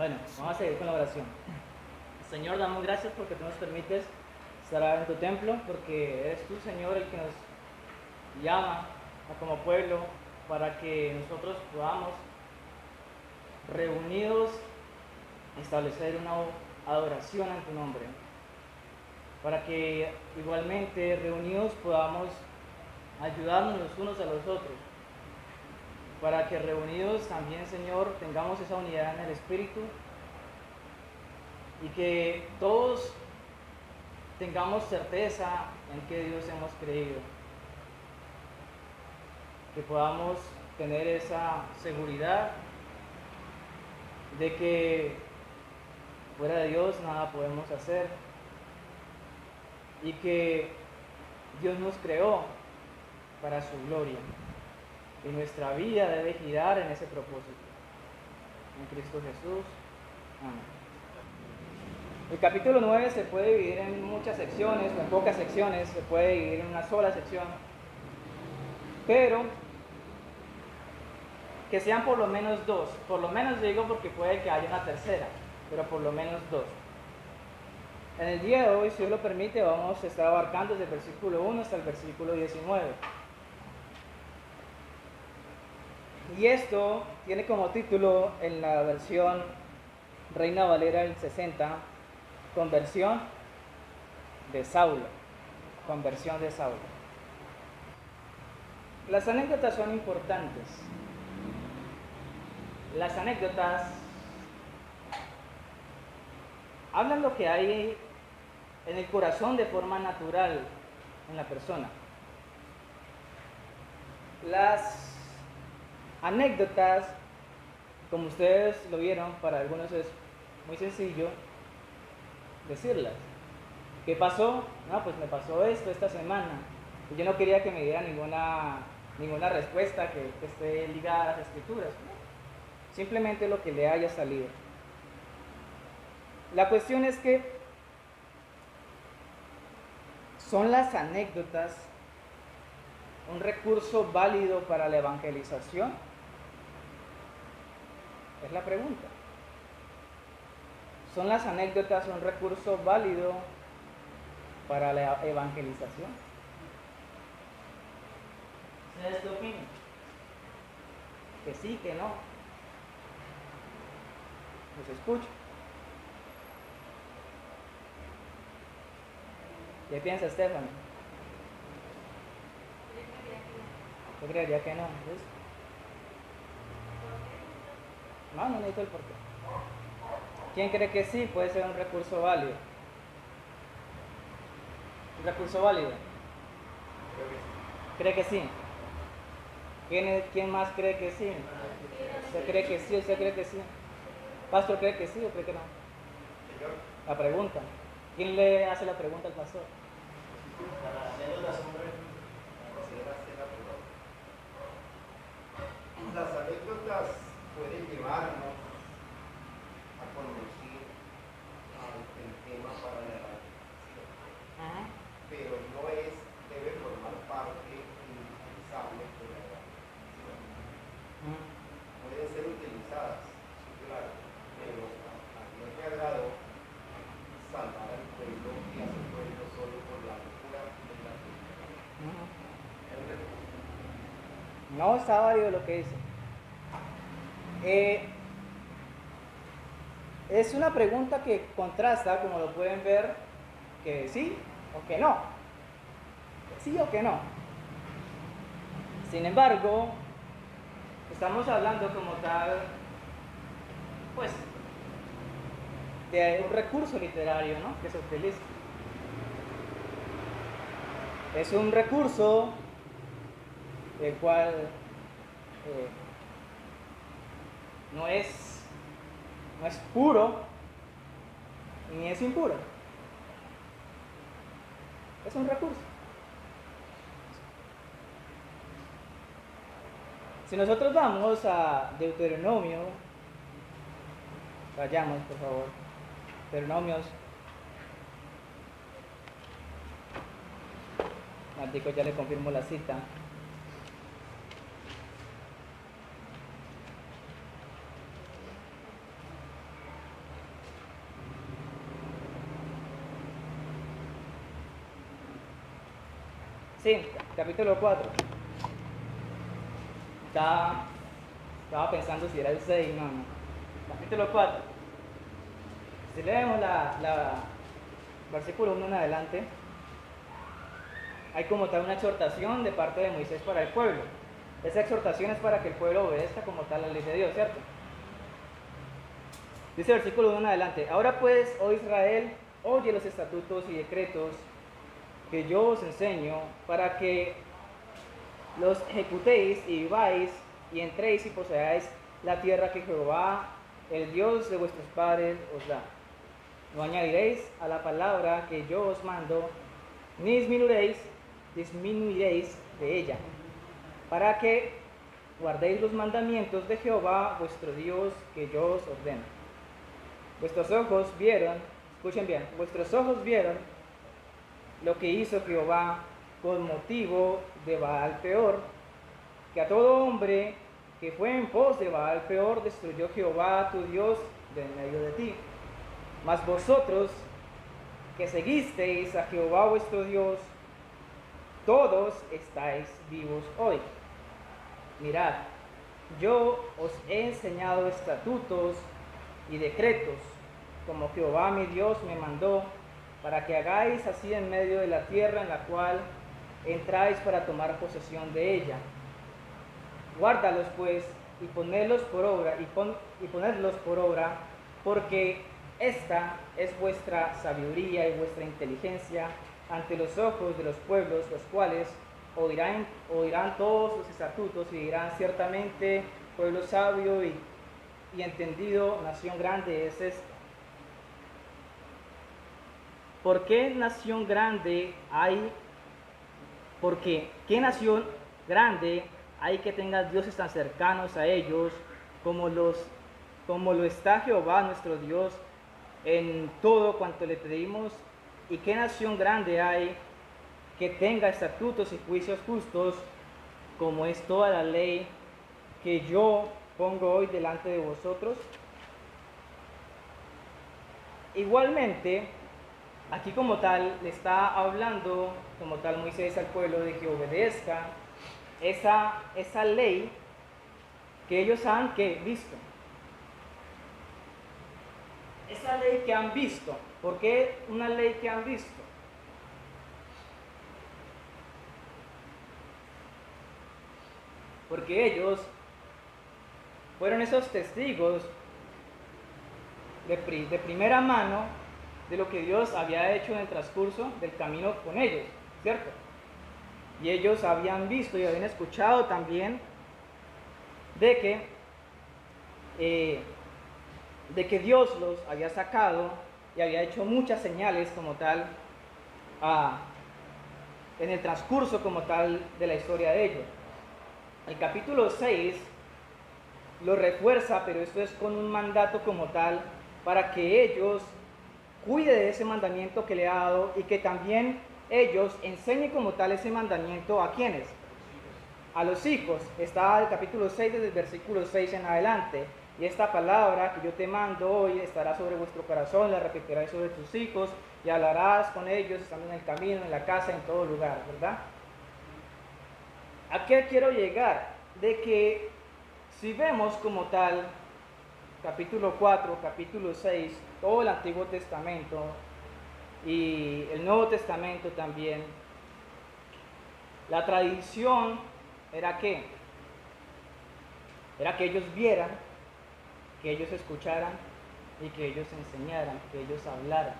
Bueno, vamos a seguir con la oración. Señor, damos gracias porque tú nos permites estar en tu templo, porque eres tú, Señor, el que nos llama como pueblo para que nosotros podamos, reunidos, establecer una adoración en tu nombre. Para que igualmente, reunidos, podamos ayudarnos los unos a los otros. Para que reunidos también, Señor, tengamos esa unidad en el Espíritu y que todos tengamos certeza en que Dios hemos creído. Que podamos tener esa seguridad de que fuera de Dios nada podemos hacer y que Dios nos creó para su gloria y nuestra vida debe girar en ese propósito. En Cristo Jesús. Amén. El capítulo 9 se puede dividir en muchas secciones o en pocas secciones, se puede dividir en una sola sección, pero que sean por lo menos dos. Por lo menos digo porque puede que haya una tercera, pero por lo menos dos. En el día de hoy, si Dios lo permite, vamos a estar abarcando desde el versículo 1 hasta el versículo 19. Y esto tiene como título en la versión Reina Valera del 60, conversión de Saulo. Conversión de Saulo. Las anécdotas son importantes. Las anécdotas hablan lo que hay en el corazón de forma natural en la persona. Las anécdotas, como ustedes lo vieron, para algunos es muy sencillo decirlas. ¿Qué pasó? No, pues me pasó esto esta semana. Y yo no quería que me dieran ninguna respuesta que esté ligada a las escrituras. Simplemente lo que le haya salido. La cuestión es que ¿son las anécdotas un recurso válido para la evangelización? Es la pregunta. ¿Son las anécdotas un recurso válido para la evangelización? ¿Ustedes qué opinan? Que sí, que no. Los escucho. ¿Qué piensa Estefano? Yo creería que no. ¿Ves? No necesito el porqué. ¿Quién cree que sí puede ser un recurso válido? ¿Un recurso válido? ¿Cree que sí? ¿Quién más cree que sí? ¿Usted cree que sí? ¿Usted cree que sí? ¿Pastor cree que sí o cree que no? La pregunta. ¿Quién le hace la pregunta al pastor? Las anécdotas pueden llevarnos a conducir el tema para la evangelización, pero debe formar parte indispensable de la evangelización. Pueden ser utilizadas, sí, claro, pero a Dios le agradó salvar al pueblo y a su pueblo solo por la locura de la fe. No está válido lo que dice. Es una pregunta que contrasta, como lo pueden ver, que sí o que no. Que sí o que no. Sin embargo, estamos hablando como tal, pues, de un recurso literario, ¿no?, que se utiliza. Es un recurso el cual no es puro ni es impuro. Es un recurso. Si nosotros vamos a Deuteronomio, vayamos por favor, Deuteronomios, Martico ya le confirmo la cita. Sí, capítulo 4. Estaba pensando si era el 6, no. Capítulo 4. Si leemos versículo 1 en adelante, hay como tal una exhortación de parte de Moisés para el pueblo. Esa exhortación es para que el pueblo obedezca como tal la ley de Dios, ¿cierto? Dice el versículo 1 en adelante: Ahora pues, oh Israel, oye los estatutos y decretos que yo os enseño, para que los ejecutéis y viváis y entréis y poseáis la tierra que Jehová, el Dios de vuestros padres, os da. No añadiréis a la palabra que yo os mando, ni disminuiréis de ella, para que guardéis los mandamientos de Jehová vuestro Dios que yo os ordeno. Vuestros ojos vieron, escuchen bien, vuestros ojos vieron lo que hizo Jehová con motivo de Baal Peor, que a todo hombre que fue en pos de Baal Peor destruyó Jehová tu Dios de en medio de ti. Mas vosotros que seguisteis a Jehová vuestro Dios, todos estáis vivos hoy. Mirad, yo os he enseñado estatutos y decretos, como Jehová mi Dios me mandó, para que hagáis así en medio de la tierra en la cual entráis para tomar posesión de ella. Guárdalos pues y ponedlos por obra, porque esta es vuestra sabiduría y vuestra inteligencia ante los ojos de los pueblos, los cuales oirán todos los estatutos y dirán: ciertamente pueblo sabio y entendido, nación grande es esta. ¿Por qué nación grande hay? Porque ¿qué nación grande hay que tenga dioses tan cercanos a ellos como lo está Jehová nuestro Dios en todo cuanto le pedimos? ¿Y qué nación grande hay que tenga estatutos y juicios justos como es toda la ley que yo pongo hoy delante de vosotros? Igualmente, aquí como tal le está hablando como tal Moisés al pueblo de que obedezca esa ley que ellos han visto. Esa ley que han visto. ¿Por qué una ley que han visto? Porque ellos fueron esos testigos de primera mano de lo que Dios había hecho en el transcurso del camino con ellos, ¿cierto? Y ellos habían visto y habían escuchado también de que Dios los había sacado y había hecho muchas señales como tal en el transcurso como tal de la historia de ellos. El capítulo 6 lo refuerza, pero esto es con un mandato como tal para que ellos cuiden de ese mandamiento que le ha dado y que también ellos enseñen como tal ese mandamiento a quienes, a los hijos. Está el capítulo 6 desde el versículo 6 en adelante: y esta palabra que yo te mando hoy estará sobre vuestro corazón, la repetirás sobre tus hijos y hablarás con ellos estando en el camino, en la casa, en todo lugar, ¿verdad? ¿A qué quiero llegar? De que si vemos como tal capítulo 4, capítulo 6, todo el Antiguo Testamento y el Nuevo Testamento también, la tradición era que ellos vieran, que ellos escucharan y que ellos enseñaran, que ellos hablaran.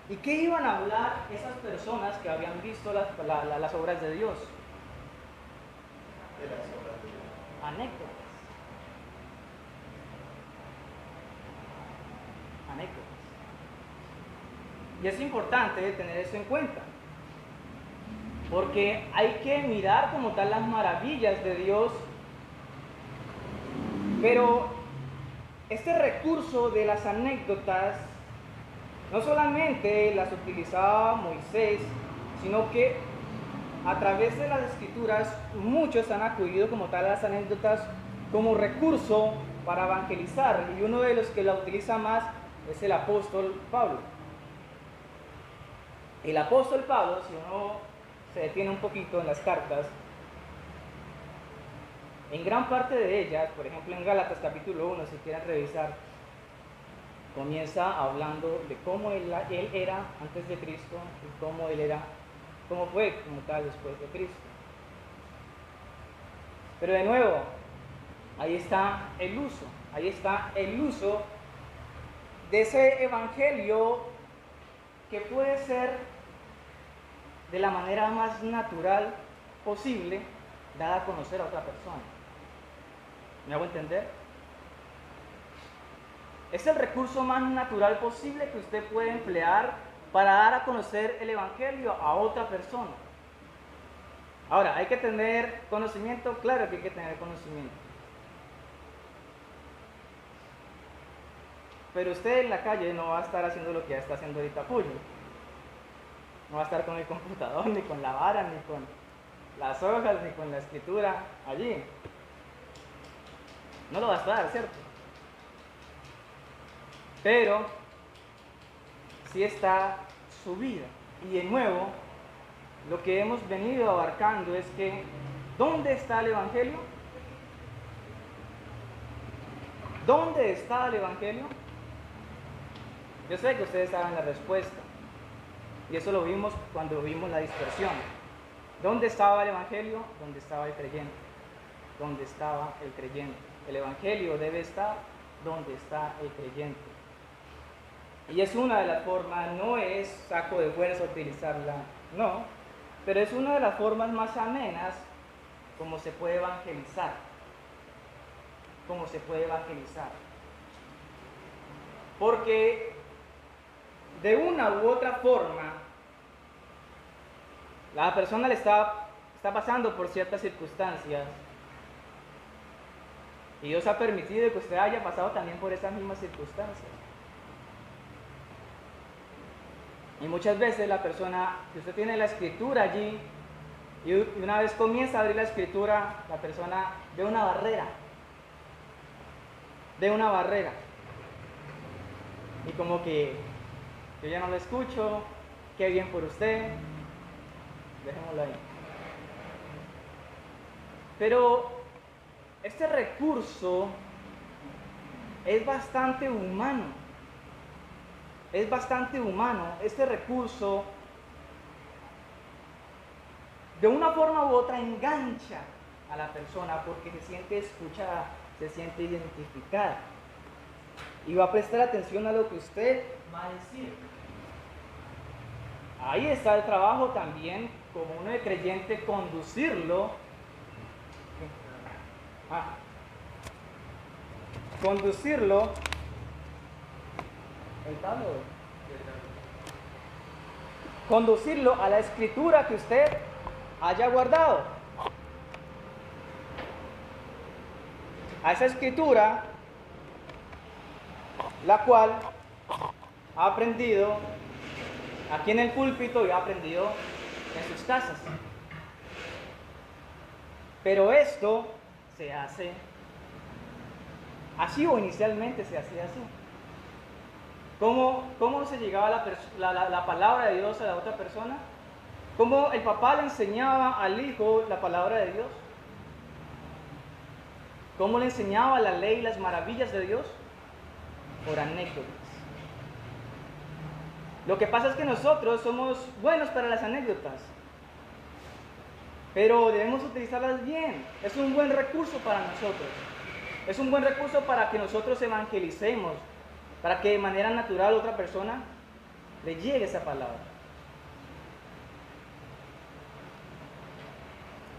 ¿Y qué iban a hablar esas personas que habían visto las obras de Dios? De las obras de Dios. Anécdotas. Y es importante tener eso en cuenta, porque hay que mirar como tal las maravillas de Dios, pero este recurso de las anécdotas no solamente las utilizaba Moisés, sino que a través de las escrituras muchos han acudido como tal a las anécdotas como recurso para evangelizar, y uno de los que la utiliza más es el apóstol Pablo. El apóstol Pablo, si uno se detiene un poquito en las cartas, en gran parte de ellas, por ejemplo en Gálatas capítulo 1, si quieren revisar, comienza hablando de cómo él era antes de Cristo y cómo fue como tal después de Cristo. Pero de nuevo, ahí está el uso de ese evangelio que puede ser de la manera más natural posible dada a conocer a otra persona. ¿Me hago entender? Es el recurso más natural posible que usted puede emplear para dar a conocer el evangelio a otra persona. Ahora, hay que tener conocimiento, claro que hay que tener conocimiento. Pero usted en la calle no va a estar haciendo lo que ya está haciendo ahorita Puyo. No va a estar con el computador, ni con la vara, ni con las hojas, ni con la escritura allí. No lo va a estar, ¿cierto? Pero sí está su vida. Y de nuevo, lo que hemos venido abarcando es que, ¿dónde está el evangelio? ¿Dónde está el evangelio? Yo sé que ustedes saben la respuesta. Y eso lo vimos cuando vimos la dispersión. ¿Dónde estaba el evangelio? ¿Dónde estaba el creyente? ¿Dónde estaba el creyente? El evangelio debe estar donde está el creyente. Y es una de las formas, no es saco de fuerza utilizarla, no, pero es una de las formas más amenas como se puede evangelizar. Como se puede evangelizar. Porque de una u otra forma, la persona le está pasando por ciertas circunstancias y Dios ha permitido que usted haya pasado también por esas mismas circunstancias. Y muchas veces la persona, si usted tiene la escritura allí y una vez comienza a abrir la escritura, la persona ve una barrera. Ve una barrera. Y como que yo ya no lo escucho, qué bien por usted, dejémoslo ahí. Pero este recurso es bastante humano. Es bastante humano. Este recurso, de una forma u otra, engancha a la persona porque se siente escuchada, se siente identificada. Y va a prestar atención a lo que usted va a decir. Ahí está el trabajo también, como uno de creyente, conducirlo. Conducirlo. ¿El tablo? Conducirlo a la escritura que usted haya guardado. A esa escritura, la cual ha aprendido aquí en el púlpito y ha aprendido en sus casas. Pero esto se hace así, o inicialmente se hacía así. ¿Cómo se llegaba la palabra de Dios a la otra persona? ¿Cómo el papá le enseñaba al hijo la palabra de Dios? ¿Cómo le enseñaba la ley y las maravillas de Dios? Por anécdotas. Lo que pasa es que nosotros somos buenos para las anécdotas, pero debemos utilizarlas bien. Es un buen recurso para nosotros. Es un buen recurso para que nosotros evangelicemos, para que de manera natural a otra persona le llegue esa palabra.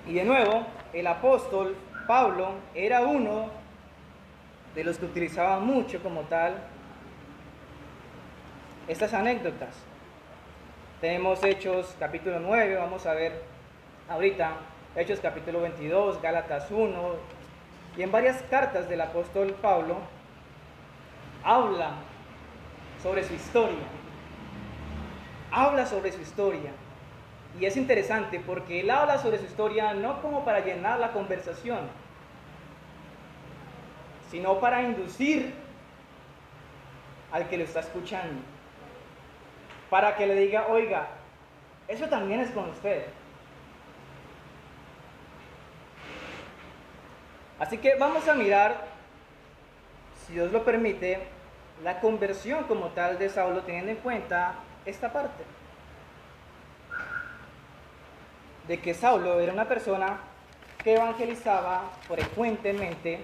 Y de nuevo, el apóstol Pablo era uno de los que utilizaba mucho como tal estas anécdotas. Tenemos Hechos capítulo 9, vamos a ver ahorita Hechos capítulo 22, Gálatas 1, y en varias cartas del apóstol Pablo habla sobre su historia. Habla sobre su historia. Y es interesante porque él habla sobre su historia no como para llenar la conversación, sino para inducir al que lo está escuchando. Para que le diga, oiga, Eso también es con usted. Así que vamos a mirar, si Dios lo permite, la conversión como tal de Saulo, teniendo en cuenta esta parte. De que Saulo era una persona que evangelizaba frecuentemente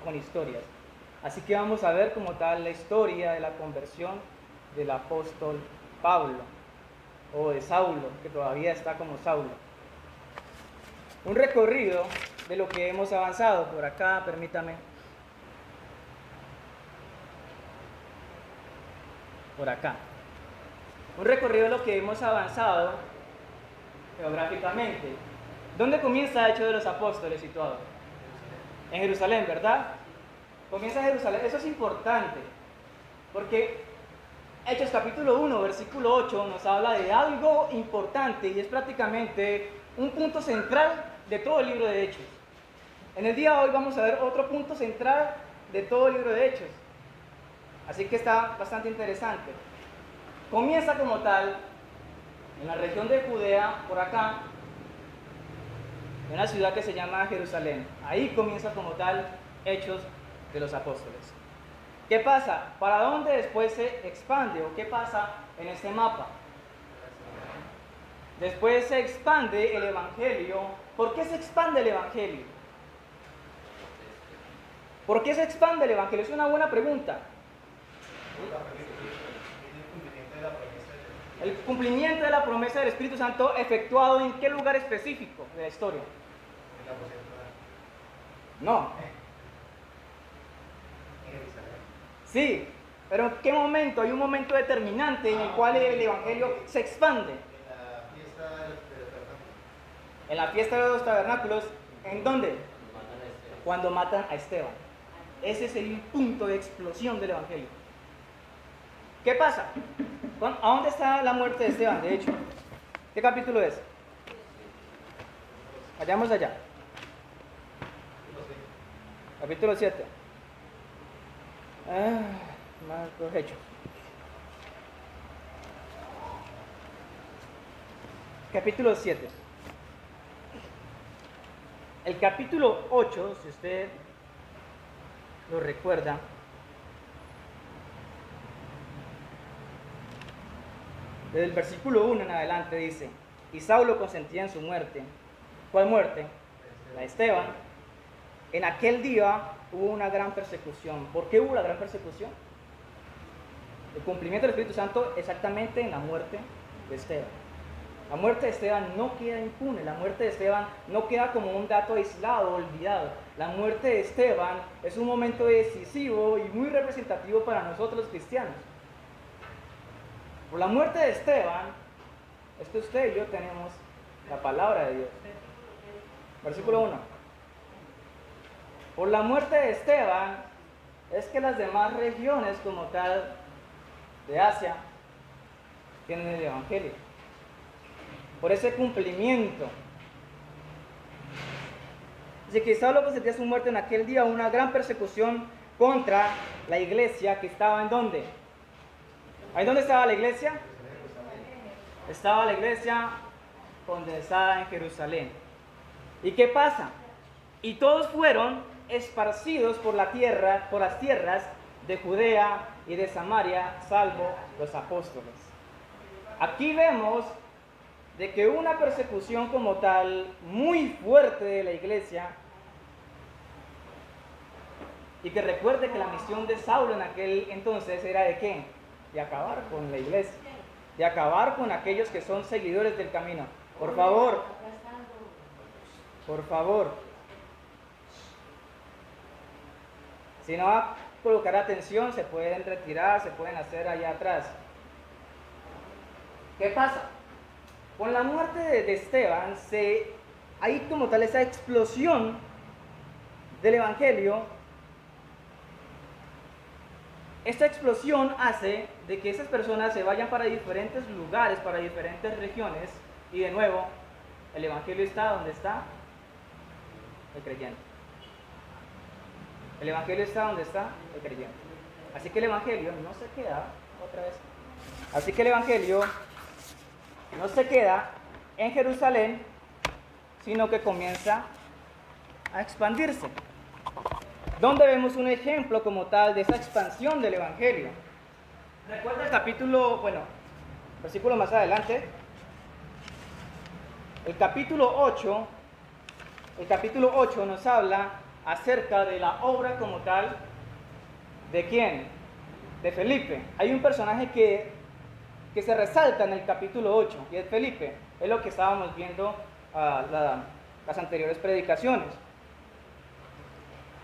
con historias. Así que vamos a ver como tal la historia de la conversión del apóstol Pablo, o de Saulo, que todavía está como Saulo. Un recorrido de lo que hemos avanzado por acá, permítame. Por acá. Un recorrido de lo que hemos avanzado geográficamente. ¿Dónde comienza Hechos de los Apóstoles situado? En Jerusalén, ¿verdad? Comienza en Jerusalén. Eso es importante, porque Hechos capítulo 1, versículo 8 nos habla de algo importante y es prácticamente un punto central de todo el libro de Hechos. En el día de hoy vamos a ver otro punto central de todo el libro de Hechos. Así que está bastante interesante. Comienza como tal en la región de Judea, por acá, en una ciudad que se llama Jerusalén. Ahí comienza como tal Hechos de los Apóstoles. ¿Qué pasa? ¿Para dónde después se expande o qué pasa en este mapa? Después se expande el Evangelio. ¿Por qué se expande el Evangelio? ¿Por qué se expande el Evangelio? Es una buena pregunta. El cumplimiento de la promesa del Espíritu Santo efectuado en qué lugar específico de la historia. No. Sí, pero ¿en qué momento? Hay un momento determinante en el cual el Evangelio se expande. En la fiesta de los tabernáculos. ¿En dónde? Cuando matan a Esteban. Ese es el punto de explosión del Evangelio. ¿Qué pasa? ¿A dónde está la muerte de Esteban? De hecho, ¿qué capítulo es? Vayamos allá. Capítulo 7. Marcos, Hechos. Capítulo 7. El capítulo 8, si usted lo recuerda, desde el versículo 1 en adelante dice: y Saulo consentía en su muerte. ¿Cuál muerte? La de Esteban. En aquel día hubo una gran persecución. ¿Por qué hubo la gran persecución? El cumplimiento del Espíritu Santo exactamente en la muerte de Esteban. La muerte de Esteban no queda impune, la muerte de Esteban no queda como un dato aislado, olvidado. La muerte de Esteban es un momento decisivo y muy representativo para nosotros los cristianos. Por la muerte de Esteban, es que usted y yo tenemos la palabra de Dios. Versículo 1. Por la muerte de Esteban, es que las demás regiones como tal de Asia tienen el Evangelio. Por ese cumplimiento. Dice que Saulo consentía su muerte en aquel día, una gran persecución contra la iglesia que estaba ¿en dónde? ¿Ahí dónde estaba la iglesia? Estaba la iglesia condensada en Jerusalén. ¿Y qué pasa? Y todos fueron esparcidos por la tierra, por las tierras de Judea y de Samaria, salvo los apóstoles. Aquí vemos de que una persecución como tal muy fuerte de la iglesia, y que recuerde que la misión de Saulo en aquel entonces era de qué? De acabar con la iglesia, de acabar con aquellos que son seguidores del camino. Por favor, si no va a colocar atención, se pueden retirar, se pueden hacer allá atrás. ¿Qué pasa? Con la muerte de Esteban, hay como tal esa explosión del Evangelio. Esta explosión hace de que esas personas se vayan para diferentes lugares, para diferentes regiones, y de nuevo, el Evangelio está donde está el creyente. El Evangelio está donde está el creyente. Así que el Evangelio no se queda otra vez. Así que el Evangelio no se queda en Jerusalén, sino que comienza a expandirse. Donde vemos un ejemplo como tal de esa expansión del Evangelio. Recuerda el capítulo, versículo más adelante, el capítulo 8 nos habla acerca de la obra como tal. ¿De quién? De Felipe. Hay un personaje que se resalta en el capítulo 8 y es Felipe. Es lo que estábamos viendo las anteriores predicaciones.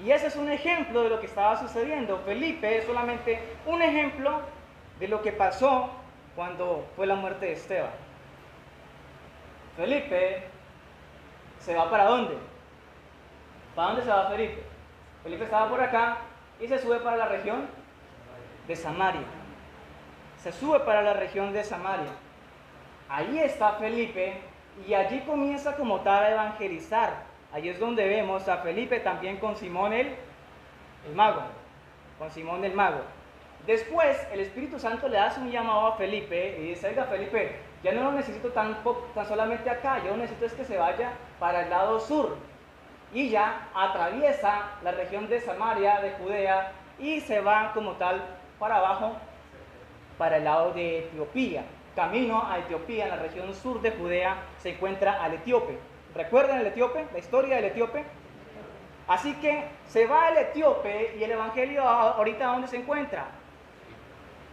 Y ese es un ejemplo de lo que estaba sucediendo. Felipe es solamente un ejemplo de lo que pasó cuando fue la muerte de Esteban. Felipe se va ¿para dónde? ¿Para dónde se va Felipe? Felipe estaba por acá y se sube para la región de Samaria. Se sube para la región de Samaria. Ahí está Felipe y allí comienza como tal a evangelizar. Allí es donde vemos a Felipe también con Simón el mago. Con Simón el mago. Después el Espíritu Santo le hace un llamado a Felipe y dice: oiga Felipe, ya no lo necesito tan solamente acá, yo necesito es que se vaya para el lado sur. Y ya atraviesa la región de Samaria, de Judea, y se va como tal para abajo, para el lado de Etiopía. Camino a Etiopía, en la región sur de Judea, se encuentra al etíope. ¿Recuerdan el etíope? La historia del etíope. Así que se va el etíope y el evangelio ahorita ¿dónde se encuentra?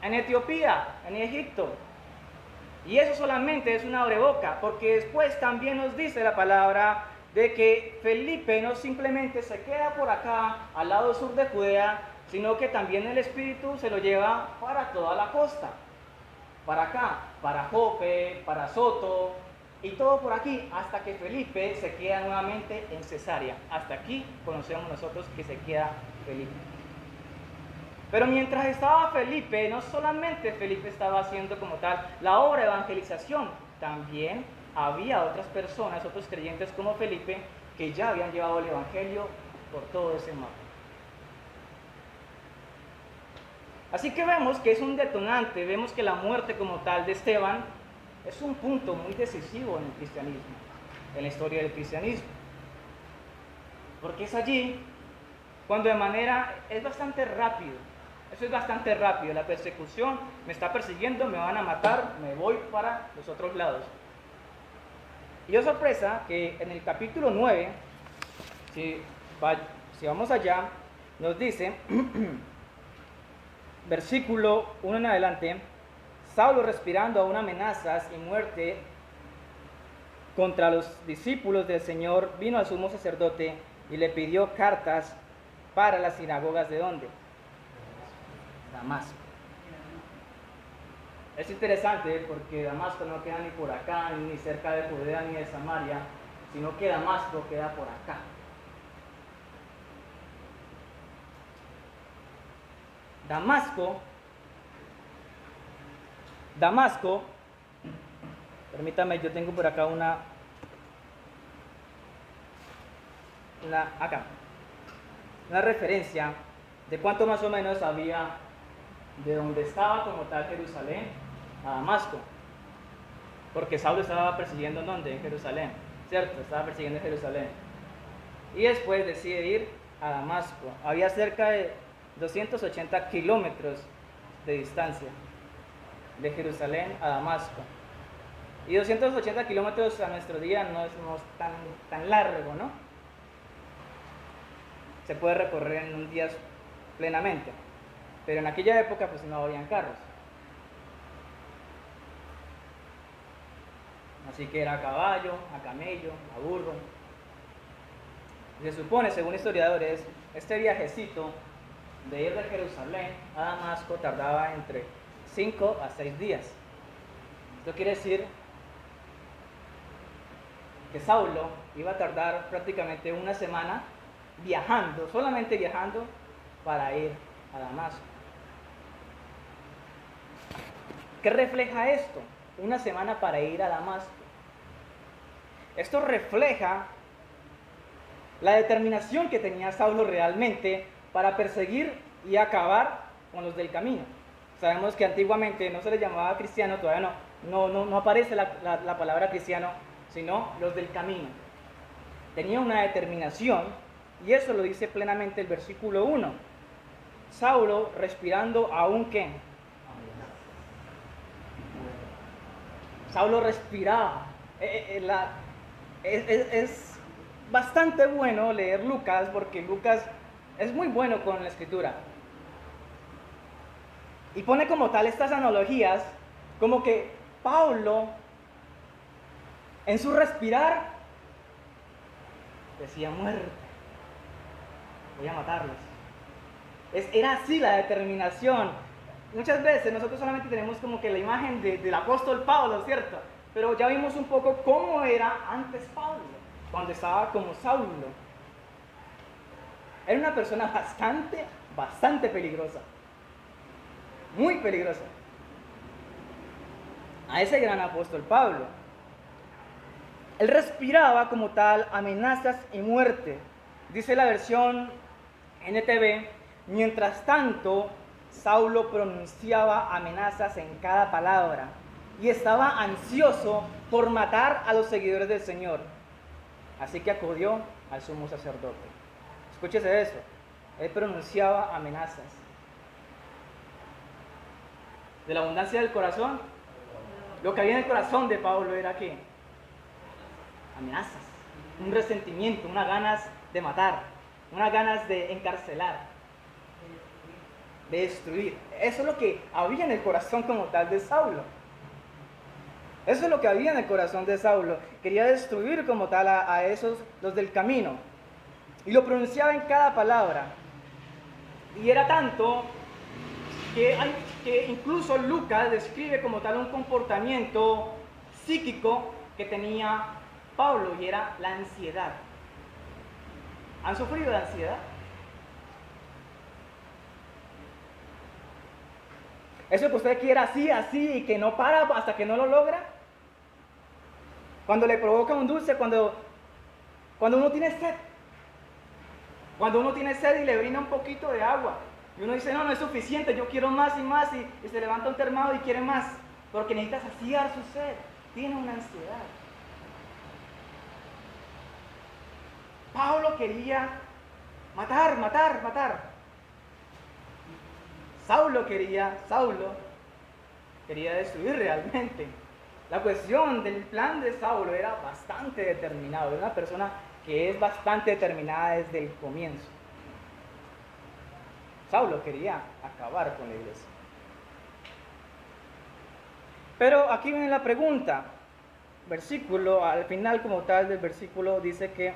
En Etiopía, en Egipto. Y eso solamente es una abreboca, porque después también nos dice la palabra de que Felipe no simplemente se queda por acá, al lado sur de Judea, sino que también el Espíritu se lo lleva para toda la costa. Para acá, para Jope, para Soto, y todo por aquí, hasta que Felipe se queda nuevamente en Cesarea. Hasta aquí conocemos nosotros que se queda Felipe. Pero mientras estaba Felipe, no solamente Felipe estaba haciendo como tal la obra de evangelización, también había otras personas, otros creyentes como Felipe, que ya habían llevado el evangelio por todo ese mapa. Así que vemos que es un detonante, vemos que la muerte como tal de Esteban es un punto muy decisivo en el cristianismo, en la historia del cristianismo. Porque es allí cuando de manera es bastante rápido, eso es bastante rápido, la persecución me está persiguiendo, me van a matar, me voy para los otros lados. Y oh sorpresa que en el capítulo 9, si vamos allá, nos dice, versículo 1 en adelante: Saulo, respirando aún amenazas y muerte contra los discípulos del Señor, vino al sumo sacerdote y le pidió cartas para las sinagogas. ¿De dónde? Damasco. Es interesante porque Damasco no queda ni por acá, ni cerca de Judea ni de Samaria, sino que Damasco queda por acá. Damasco, permítame, yo tengo por acá una referencia de cuánto más o menos había de donde estaba como tal Jerusalén a Damasco, porque Saulo estaba persiguiendo ¿en dónde? En Jerusalén, ¿cierto? Estaba persiguiendo en Jerusalén y después decide ir a Damasco. Había cerca de 280 kilómetros de distancia de Jerusalén a Damasco, y 280 kilómetros a nuestro día no es tan largo, ¿no? Se puede recorrer en un día plenamente, pero en aquella época pues no habían carros, así que era a caballo, a camello, a burro. Se supone, según historiadores, este viajecito de ir de Jerusalén a Damasco tardaba entre 5 a 6 días. Esto quiere decir que Saulo iba a tardar prácticamente una semana viajando, solamente viajando para ir a Damasco. ¿Qué refleja esto? Una semana para ir a Damasco. Esto refleja la determinación que tenía Saulo realmente para perseguir y acabar con los del camino. Sabemos que antiguamente no se les llamaba cristiano, todavía no, no aparece la palabra cristiano, sino los del camino. Tenía una determinación, y eso lo dice plenamente el versículo 1. Saulo respirando aún que. Saulo respiraba. Es bastante bueno leer Lucas, porque Lucas es muy bueno con la escritura. Y pone como tal estas analogías, como que Pablo, en su respirar, decía: muerte, voy a matarlos. Era así la determinación. Muchas veces nosotros solamente tenemos como que la imagen del apóstol Pablo, ¿cierto? Pero ya vimos un poco cómo era antes Pablo, cuando estaba como Saulo. Era una persona bastante peligrosa. Muy peligrosa. A ese gran apóstol Pablo. Él respiraba como tal amenazas y muerte. Dice la versión NTV: mientras tanto, Saulo pronunciaba amenazas en cada palabra y estaba ansioso por matar a los seguidores del Señor. Así que acudió al sumo sacerdote. Escúchese eso. Él pronunciaba amenazas. De la abundancia del corazón, lo que había en el corazón de Pablo era ¿qué? Amenazas, un resentimiento, unas ganas de matar, unas ganas de encarcelar, de destruir. Eso es lo que había en el corazón como tal de Saulo. Eso es lo que había en el corazón de Saulo. Quería destruir como tal a esos, los del camino. Y lo pronunciaba en cada palabra. Y era tanto que incluso Lucas describe como tal un comportamiento psíquico que tenía Pablo, y era la ansiedad. ¿Han sufrido de ansiedad? Eso que usted quiere así, y que no para hasta que no lo logra. Cuando le provoca un dulce, cuando uno tiene sed. Cuando uno tiene sed y le brinda un poquito de agua. Y uno dice: no es suficiente, yo quiero más y más. Y se levanta un termado y quiere más. Porque necesita saciar su sed. Tiene una ansiedad. Pablo quería matar. Saulo quería destruir realmente. La cuestión del plan de Saulo era bastante determinado. Era una persona que es bastante determinada desde el comienzo. Saulo quería acabar con la iglesia. Pero aquí viene la pregunta. Al final como tal del versículo dice que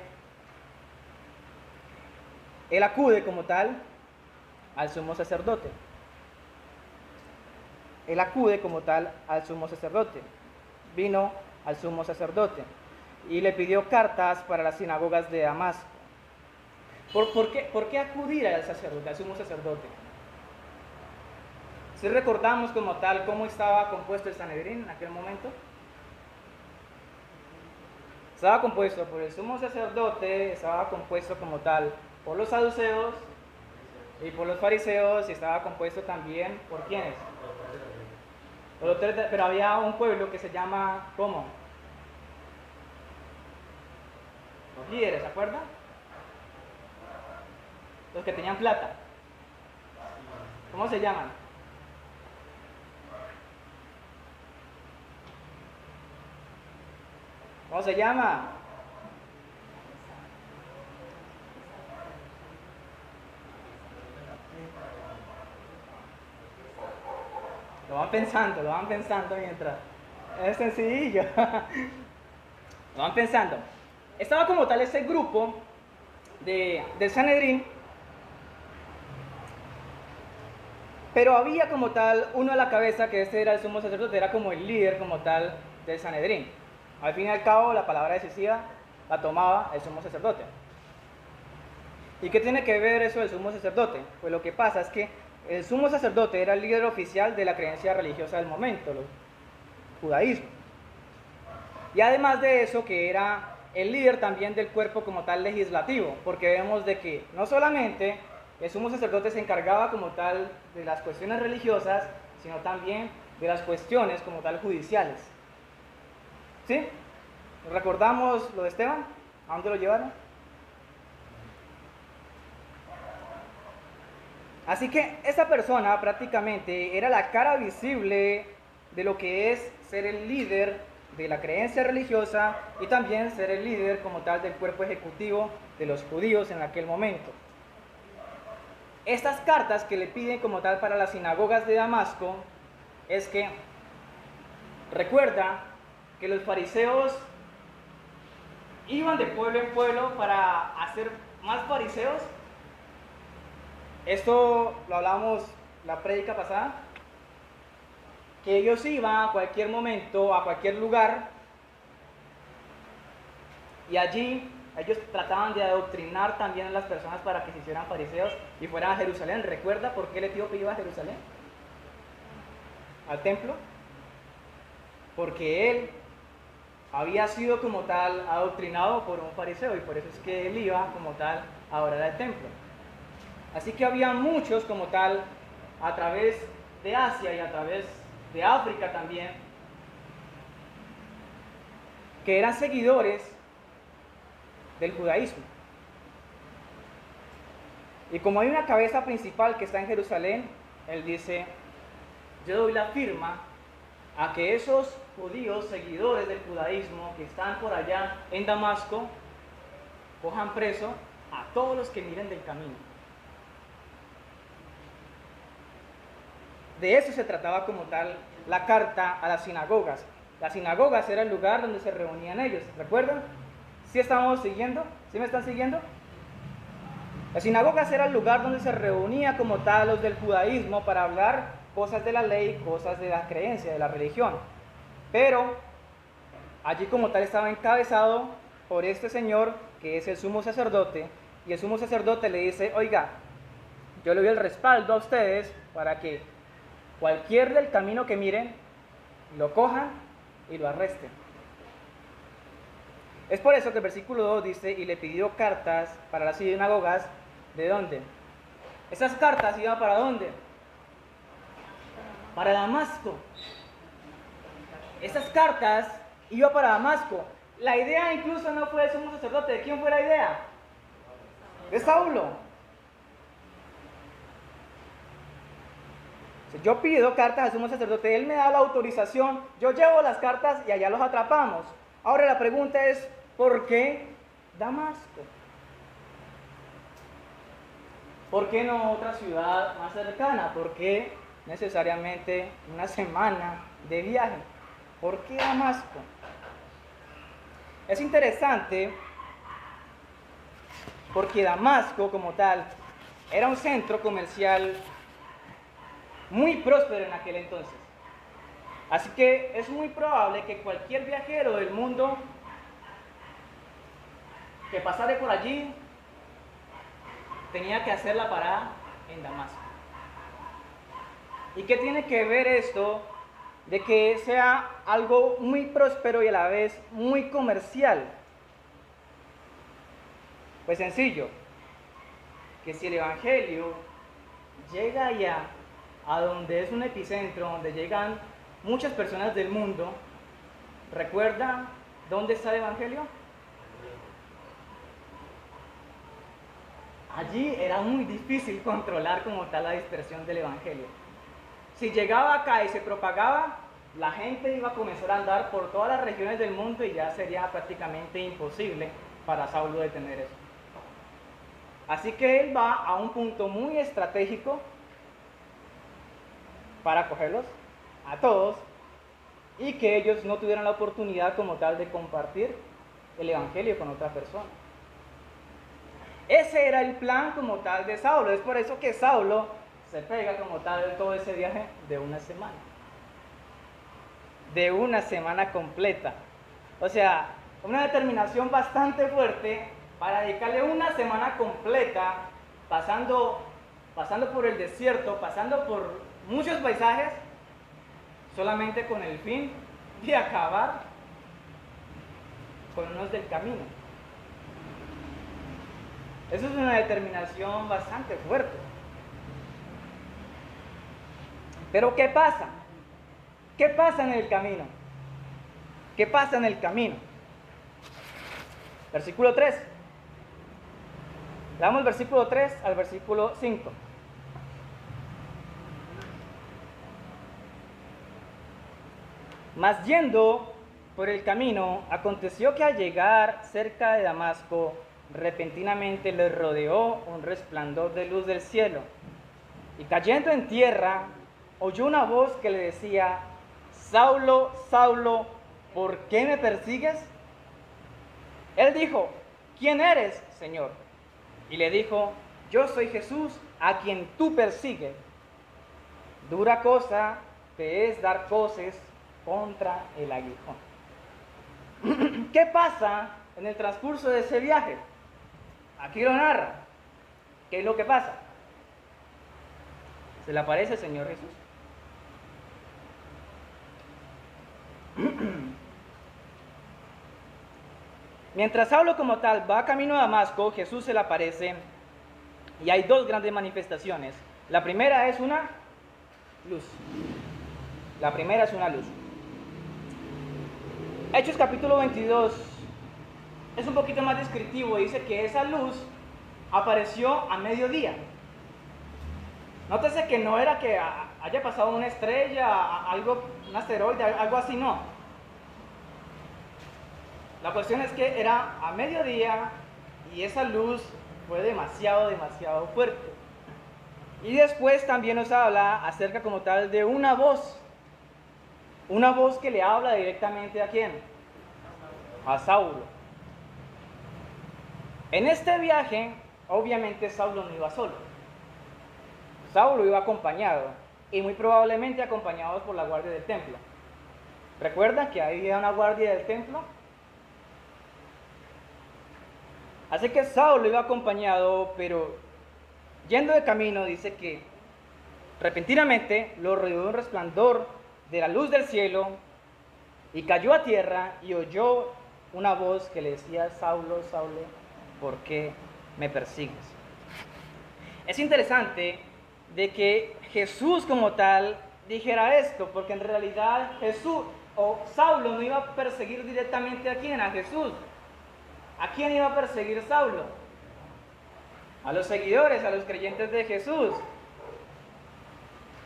él acude como tal al sumo sacerdote. Él acude como tal al sumo sacerdote. Vino al sumo sacerdote y le pidió cartas para las sinagogas de Damasco. ¿Por qué acudir al sacerdote, al sumo sacerdote? Si recordamos como tal cómo estaba compuesto el Sanedrín en aquel momento. Estaba compuesto por el sumo sacerdote, estaba compuesto como tal por los saduceos y por los fariseos, y estaba compuesto también por ¿quiénes? Pero había un pueblo que se llama, ¿cómo? Los líderes, ¿se acuerdan? Los que tenían plata. ¿Cómo se llaman? ¿Cómo se llama? Lo van pensando mientras. Es sencillo. Lo van pensando. Estaba como tal ese grupo del Sanedrín, pero había como tal uno a la cabeza, que ese era el sumo sacerdote, era como el líder como tal del Sanedrín. Al fin y al cabo, la palabra decisiva la tomaba el sumo sacerdote. ¿Y qué tiene que ver eso del sumo sacerdote? Pues lo que pasa es que el sumo sacerdote era el líder oficial de la creencia religiosa del momento, el judaísmo. Y además de eso, que era el líder también del cuerpo como tal legislativo, porque vemos de que no solamente el sumo sacerdote se encargaba como tal de las cuestiones religiosas, sino también de las cuestiones como tal judiciales. ¿Sí? ¿Recordamos lo de Esteban? ¿A dónde lo llevaron? Así que esa persona prácticamente era la cara visible de lo que es ser el líder de la creencia religiosa y también ser el líder como tal del cuerpo ejecutivo de los judíos en aquel momento. Estas cartas que le piden como tal para las sinagogas de Damasco es que recuerda que los fariseos iban de pueblo en pueblo para hacer más fariseos. Esto lo hablamos la prédica pasada, que ellos iban a cualquier momento, a cualquier lugar, y allí ellos trataban de adoctrinar también a las personas para que se hicieran fariseos y fueran a Jerusalén. ¿Recuerda por qué el etíope iba a Jerusalén? Al templo. Porque él había sido como tal adoctrinado por un fariseo y por eso es que él iba como tal a orar al templo. Así que había muchos como tal a través de Asia y a través de África también que eran seguidores del judaísmo. Y como hay una cabeza principal que está en Jerusalén, él dice, yo doy la firma a que esos judíos seguidores del judaísmo que están por allá en Damasco cojan preso a todos los que miren del camino. De eso se trataba como tal la carta a las sinagogas. Las sinagogas era el lugar donde se reunían ellos, ¿recuerdan? ¿Sí estamos siguiendo? ¿Sí me están siguiendo? Las sinagogas era el lugar donde se reunía como tal los del judaísmo para hablar cosas de la ley, cosas de la creencia, de la religión. Pero allí como tal estaba encabezado por este señor que es el sumo sacerdote, y el sumo sacerdote le dice, oiga, yo le doy el respaldo a ustedes para que cualquier del camino que miren, lo cojan y lo arresten. Es por eso que el versículo 2 dice, y le pidió cartas para las sinagogas, ¿de dónde? Esas cartas iban para ¿dónde? Para Damasco. Esas cartas iban para Damasco. La idea incluso no fue del sumo sacerdote. ¿De quién fue la idea? De Saulo. Yo pido cartas al sumo sacerdote, él me da la autorización, yo llevo las cartas y allá los atrapamos. Ahora la pregunta es, ¿por qué Damasco? ¿Por qué no otra ciudad más cercana? ¿Por qué necesariamente una semana de viaje? ¿Por qué Damasco? Es interesante porque Damasco como tal era un centro comercial muy próspero en aquel entonces. Así que es muy probable que cualquier viajero del mundo que pasara por allí tenía que hacer la parada en Damasco. ¿Y qué tiene que ver esto de que sea algo muy próspero y a la vez muy comercial? Pues sencillo, que si el evangelio llega allá a donde es un epicentro, donde llegan muchas personas del mundo, ¿recuerda dónde está el evangelio? Allí era muy difícil controlar como tal la dispersión del evangelio. Si llegaba acá y se propagaba, la gente iba a comenzar a andar por todas las regiones del mundo y ya sería prácticamente imposible para Saulo detener eso. Así que él va a un punto muy estratégico para cogerlos a todos y que ellos no tuvieran la oportunidad como tal de compartir el evangelio con otra persona. Ese era el plan como tal de Saulo. Es por eso que Saulo se pega como tal todo ese viaje de una semana. De una semana completa. O sea, una determinación bastante fuerte para dedicarle una semana completa pasando por el desierto, pasando por muchos paisajes, solamente con el fin de acabar con unos del camino. Eso es una determinación bastante fuerte. Pero ¿qué pasa? ¿Qué pasa en el camino? ¿Qué pasa en el camino? Versículo 3. Damos versículo 3 al versículo 5. Mas yendo por el camino, aconteció que al llegar cerca de Damasco, repentinamente le rodeó un resplandor de luz del cielo. Y cayendo en tierra, oyó una voz que le decía: Saulo, Saulo, ¿por qué me persigues? Él dijo: ¿quién eres, Señor? Y le dijo: yo soy Jesús, a quien tú persigues. Dura cosa te es dar coces contra el aguijón. ¿Qué pasa en el transcurso de ese viaje? Aquí lo narra. ¿Qué es lo que pasa? Se le aparece el Señor Jesús. Mientras Saulo como tal va camino a Damasco, Jesús se le aparece y hay dos grandes manifestaciones. La primera es una luz. La primera es una luz. Hechos capítulo 22 es un poquito más descriptivo. Dice que esa luz apareció a mediodía. Nótese que no era que haya pasado una estrella, algo, un asteroide, algo así, no. La cuestión es que era a mediodía y esa luz fue demasiado fuerte. Y después también nos habla acerca como tal de una voz que le habla directamente ¿a quién? A Saulo. En este viaje, obviamente Saulo no iba solo. Saulo iba acompañado y muy probablemente acompañados por la guardia del templo. ¿Recuerdan que había una guardia del templo? Así que Saulo iba acompañado, pero yendo de camino dice que repentinamente lo rodeó un resplandor de la luz del cielo y cayó a tierra y oyó una voz que le decía: Saulo, Saulo, ¿por qué me persigues? Es interesante de que Jesús como tal dijera esto, porque en realidad Jesús o Saulo no iba a perseguir directamente a quién, a Jesús. ¿A quién iba a perseguir Saulo? A los seguidores, a los creyentes de Jesús.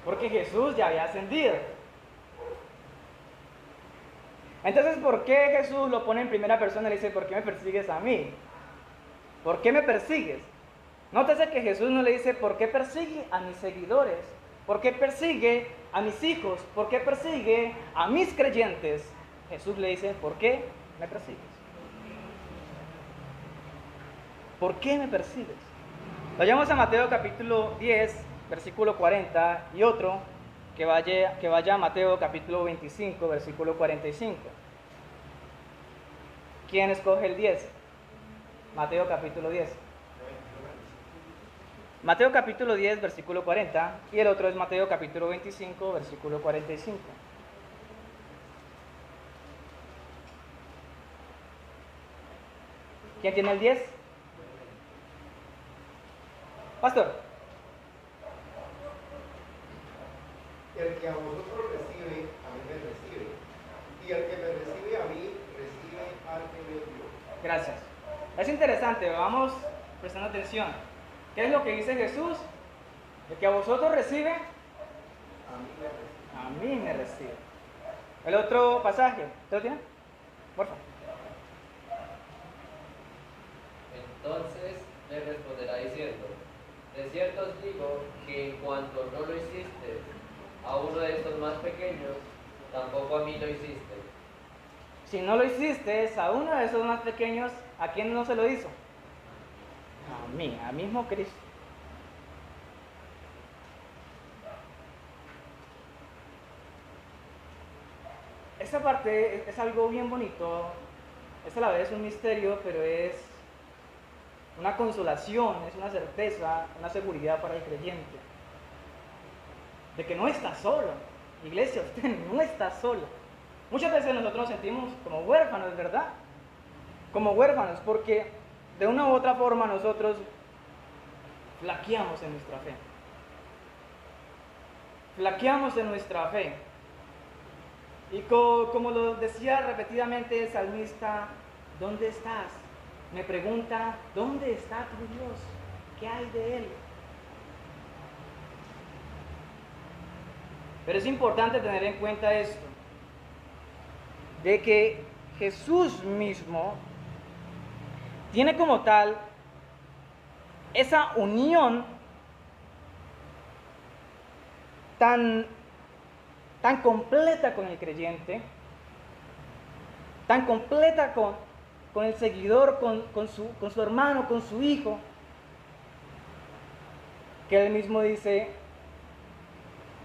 Porque Jesús ya había ascendido. Entonces, ¿por qué Jesús lo pone en primera persona y le dice: ¿por qué me persigues a mí? ¿Por qué me persigues? Nótese que Jesús no le dice: ¿por qué persigue a mis seguidores? ¿Por qué persigue a mis hijos? ¿Por qué persigue a mis creyentes? Jesús le dice: ¿por qué me persigues? ¿Por qué me persigues? Vayamos a Mateo capítulo 10, versículo 40 y otro que vaya a Mateo capítulo 25, versículo 45. ¿Quién escoge el 10? Mateo capítulo 10. Mateo capítulo 10, versículo 40 y el otro es Mateo capítulo 25, versículo 45. ¿Quién tiene el 10? Pastor. El que a vosotros recibe, a mí me recibe. Y el que me recibe a mí, recibe al que me dio. Gracias. Es interesante, vamos prestando atención. ¿Qué es lo que dice Jesús? El que a vosotros recibe, A mí me recibe. a mí me recibe. El otro pasaje, ¿te lo tiene? Por favor. Entonces le responderá diciendo: de cierto os digo que en cuanto no lo hiciste a uno de estos más pequeños, tampoco a mí lo hiciste. Si no lo hiciste a uno de esos más pequeños, ¿a quién no se lo hizo? A mí, al mismo Cristo. Esta parte es algo bien bonito, es a la vez un misterio, pero es una consolación, es una certeza, una seguridad para el creyente. De que no está solo. Iglesia, usted no está solo. Muchas veces nosotros nos sentimos como huérfanos, ¿verdad? Como huérfanos, porque de una u otra forma nosotros flaqueamos en nuestra fe. Flaqueamos en nuestra fe. Y como lo decía repetidamente el salmista, ¿dónde estás? Me pregunta, ¿dónde está tu Dios? ¿Qué hay de Él? Pero es importante tener en cuenta esto, de que Jesús mismo tiene como tal esa unión tan completa con el creyente, tan completa con el seguidor, con su hermano, con su hijo, que él mismo dice,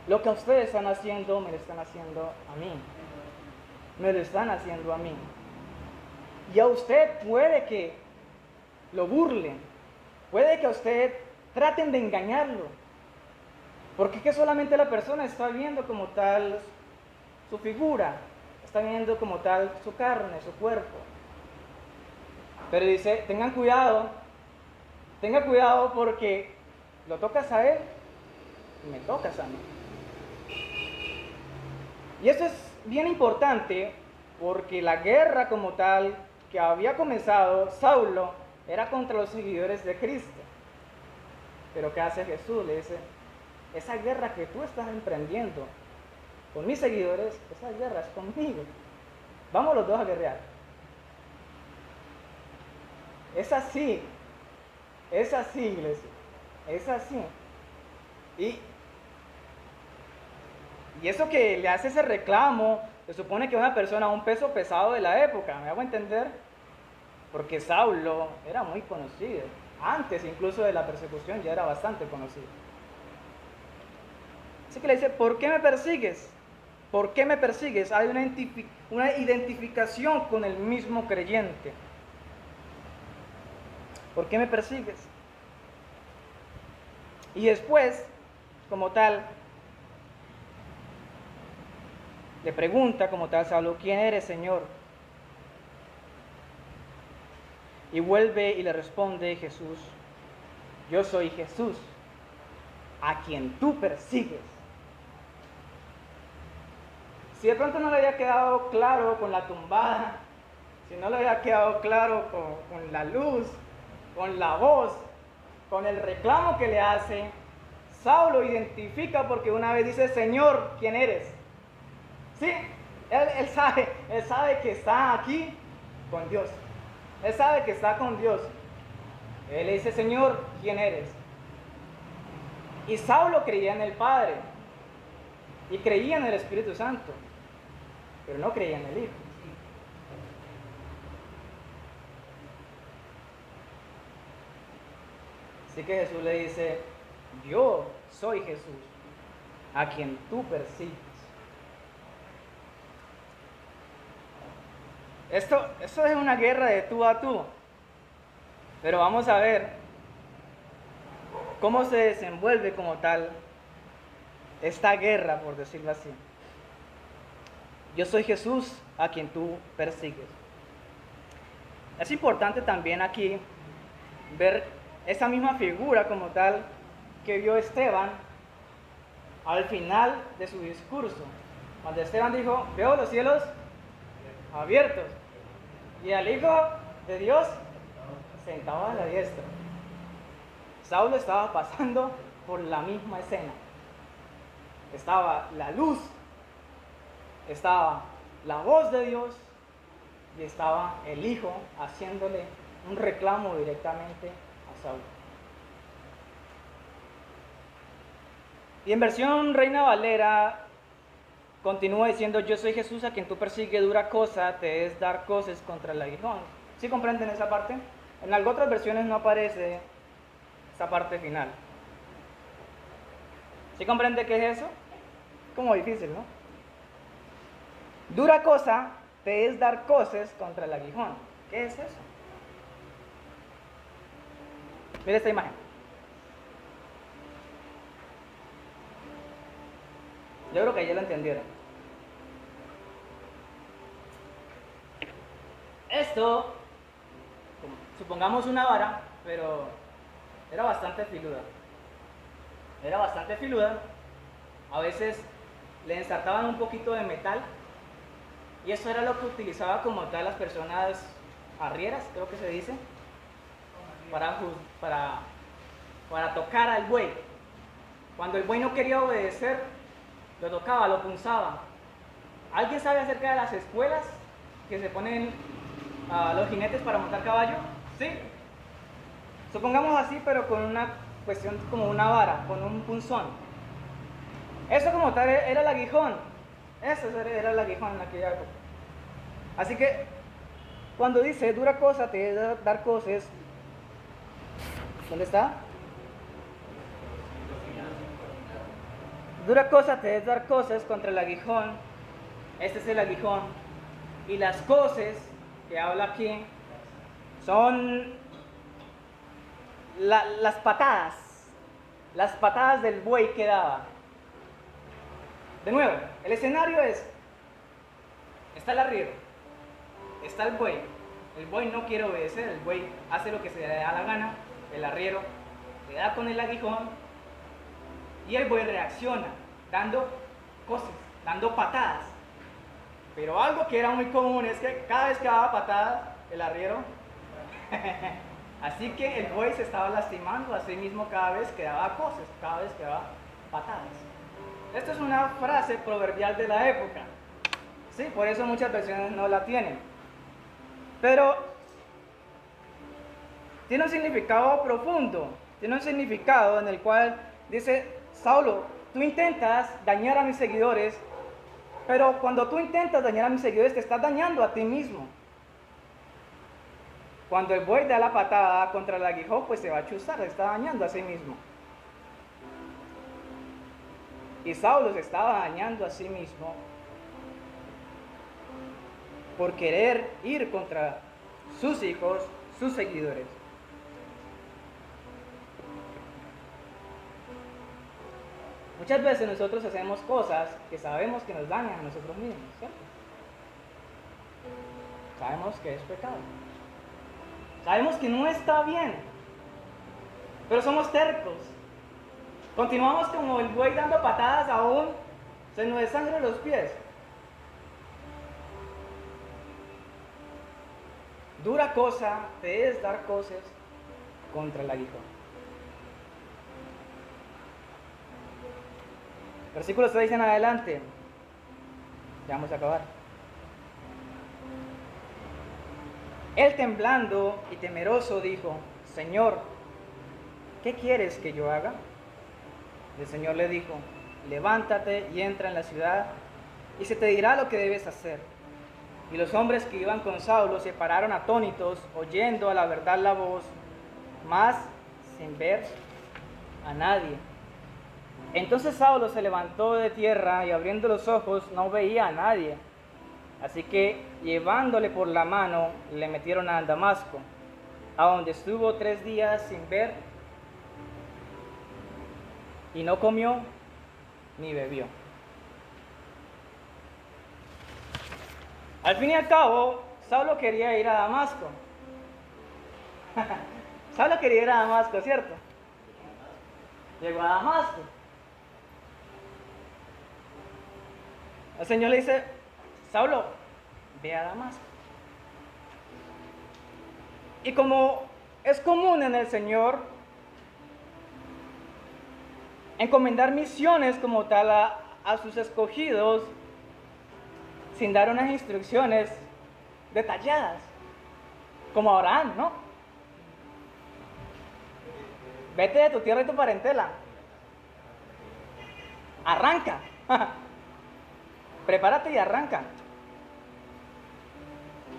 lo que ustedes están haciendo, me lo están haciendo a mí. Me lo están haciendo a mí. Y a usted puede que lo burlen, puede que a usted traten de engañarlo, porque es que solamente la persona está viendo como tal su figura, está viendo como tal su carne, su cuerpo. Pero dice, tengan cuidado porque lo tocas a él y me tocas a mí. Y eso es bien importante porque la guerra como tal que había comenzado Saulo era contra los seguidores de Cristo. Pero ¿qué hace Jesús? Le dice, esa guerra que tú estás emprendiendo con mis seguidores, esa guerra es conmigo. Vamos los dos a guerrear. Es así, iglesia, es así. Y eso que le hace ese reclamo, se supone que una persona, un peso pesado de la época, ¿me hago entender? Porque Saulo era muy conocido, antes incluso de la persecución ya era bastante conocido. Así que le dice, ¿por qué me persigues? ¿Por qué me persigues? Hay una identificación con el mismo creyente. ¿Por qué me persigues? Y después, como tal, le pregunta como tal Saulo, ¿quién eres, Señor? Y vuelve y le responde Jesús, yo soy Jesús, a quien tú persigues. Si de pronto no le había quedado claro con la tumbada, si no le había quedado claro con la luz, con la voz, con el reclamo que le hace, Saulo identifica porque una vez dice, Señor, ¿quién eres? Sí, él sabe que está aquí con Dios. Él sabe que está con Dios. Él le dice, Señor, ¿quién eres? Y Saulo creía en el Padre y creía en el Espíritu Santo, pero no creía en el Hijo. Así que Jesús le dice, yo soy Jesús, a quien tú persigues. Esto es una guerra de tú a tú, pero vamos a ver cómo se desenvuelve como tal esta guerra, por decirlo así. Yo soy Jesús, a quien tú persigues. Es importante también aquí ver esa misma figura como tal que vio Esteban al final de su discurso. Cuando Esteban dijo, veo los cielos abiertos y al Hijo de Dios sentado a la diestra. Saulo estaba pasando por la misma escena. Estaba la luz, estaba la voz de Dios y estaba el Hijo haciéndole un reclamo directamente a Saulo. Y en versión Reina Valera continúa diciendo, yo soy Jesús a quien tú persigues, dura cosa te es dar coces contra el aguijón. ¿Sí comprenden esa parte? En algunas otras versiones no aparece esa parte final. ¿Sí comprende qué es eso? Como difícil, ¿no? Dura cosa te es dar coces contra el aguijón. ¿Qué es eso? Mira esta imagen. Yo creo que ya lo entendieron. Esto, supongamos una vara, pero era bastante filuda. A veces le ensartaban un poquito de metal Y eso era lo que utilizaba como tal las personas arrieras, creo que se dice, para tocar al buey. Cuando el buey no quería obedecer, lo tocaba, lo punzaba. ¿Alguien sabe acerca de las espuelas que se ponen a los jinetes para montar caballo? ¿Sí? Supongamos así, pero con una cuestión como una vara, con un punzón. Eso como tal era el aguijón. Eso era el aguijón en aquella época. Así que cuando dice dura cosa te he de dar cosas, ¿dónde está? Dura cosa te he de dar cosas contra el aguijón. Este es el aguijón. Y las cosas que habla aquí son las patadas del buey que daba. De nuevo, el escenario es, está el arriero, está el buey no quiere obedecer, el buey hace lo que se le da la gana, el arriero le da con el aguijón y el buey reacciona, dando cosas, dando patadas. Pero algo que era muy común es que cada vez que daba patadas, el arriero, así que el buey se estaba lastimando a sí mismo cada vez que daba cosas, cada vez que daba patadas. Esto es una frase proverbial de la época. Sí, por eso muchas versiones no la tienen. Pero tiene un significado profundo, tiene un significado en el cual dice, Saulo, tú intentas dañar a mis seguidores, pero cuando tú intentas dañar a mis seguidores te estás dañando a ti mismo. Cuando el buey da la patada contra el aguijón, pues se va a chuzar, se está dañando a sí mismo. Y Saulo se estaba dañando a sí mismo por querer ir contra sus hijos, sus seguidores. Muchas veces nosotros hacemos cosas que sabemos que nos dañan a nosotros mismos, ¿cierto? Sabemos que es pecado. Sabemos que no está bien, pero somos tercos. Continuamos como el buey dando patadas aún, se nos desangran los pies. Dura cosa te es dar cosas contra el aguijón. Versículo 6 en adelante. Ya vamos a acabar. Él temblando y temeroso dijo, Señor, ¿qué quieres que yo haga? El Señor le dijo, levántate y entra en la ciudad y se te dirá lo que debes hacer. Y los hombres que iban con Saulo se pararon atónitos, oyendo a la verdad la voz, mas sin ver a nadie. Entonces Saulo se levantó de tierra y abriendo los ojos no veía a nadie. Así que llevándole por la mano le metieron a Damasco, a donde estuvo 3 días sin ver y no comió ni bebió. Al fin y al cabo, Saulo quería ir a Damasco. Saulo quería ir a Damasco, ¿cierto? Llegó a Damasco. El Señor le dice, Saulo, ve a Damasco. Y como es común en el Señor encomendar misiones como tal a sus escogidos sin dar unas instrucciones detalladas, como a Abraham, ¿no? Vete de tu tierra y tu parentela. Arranca. Prepárate y arranca.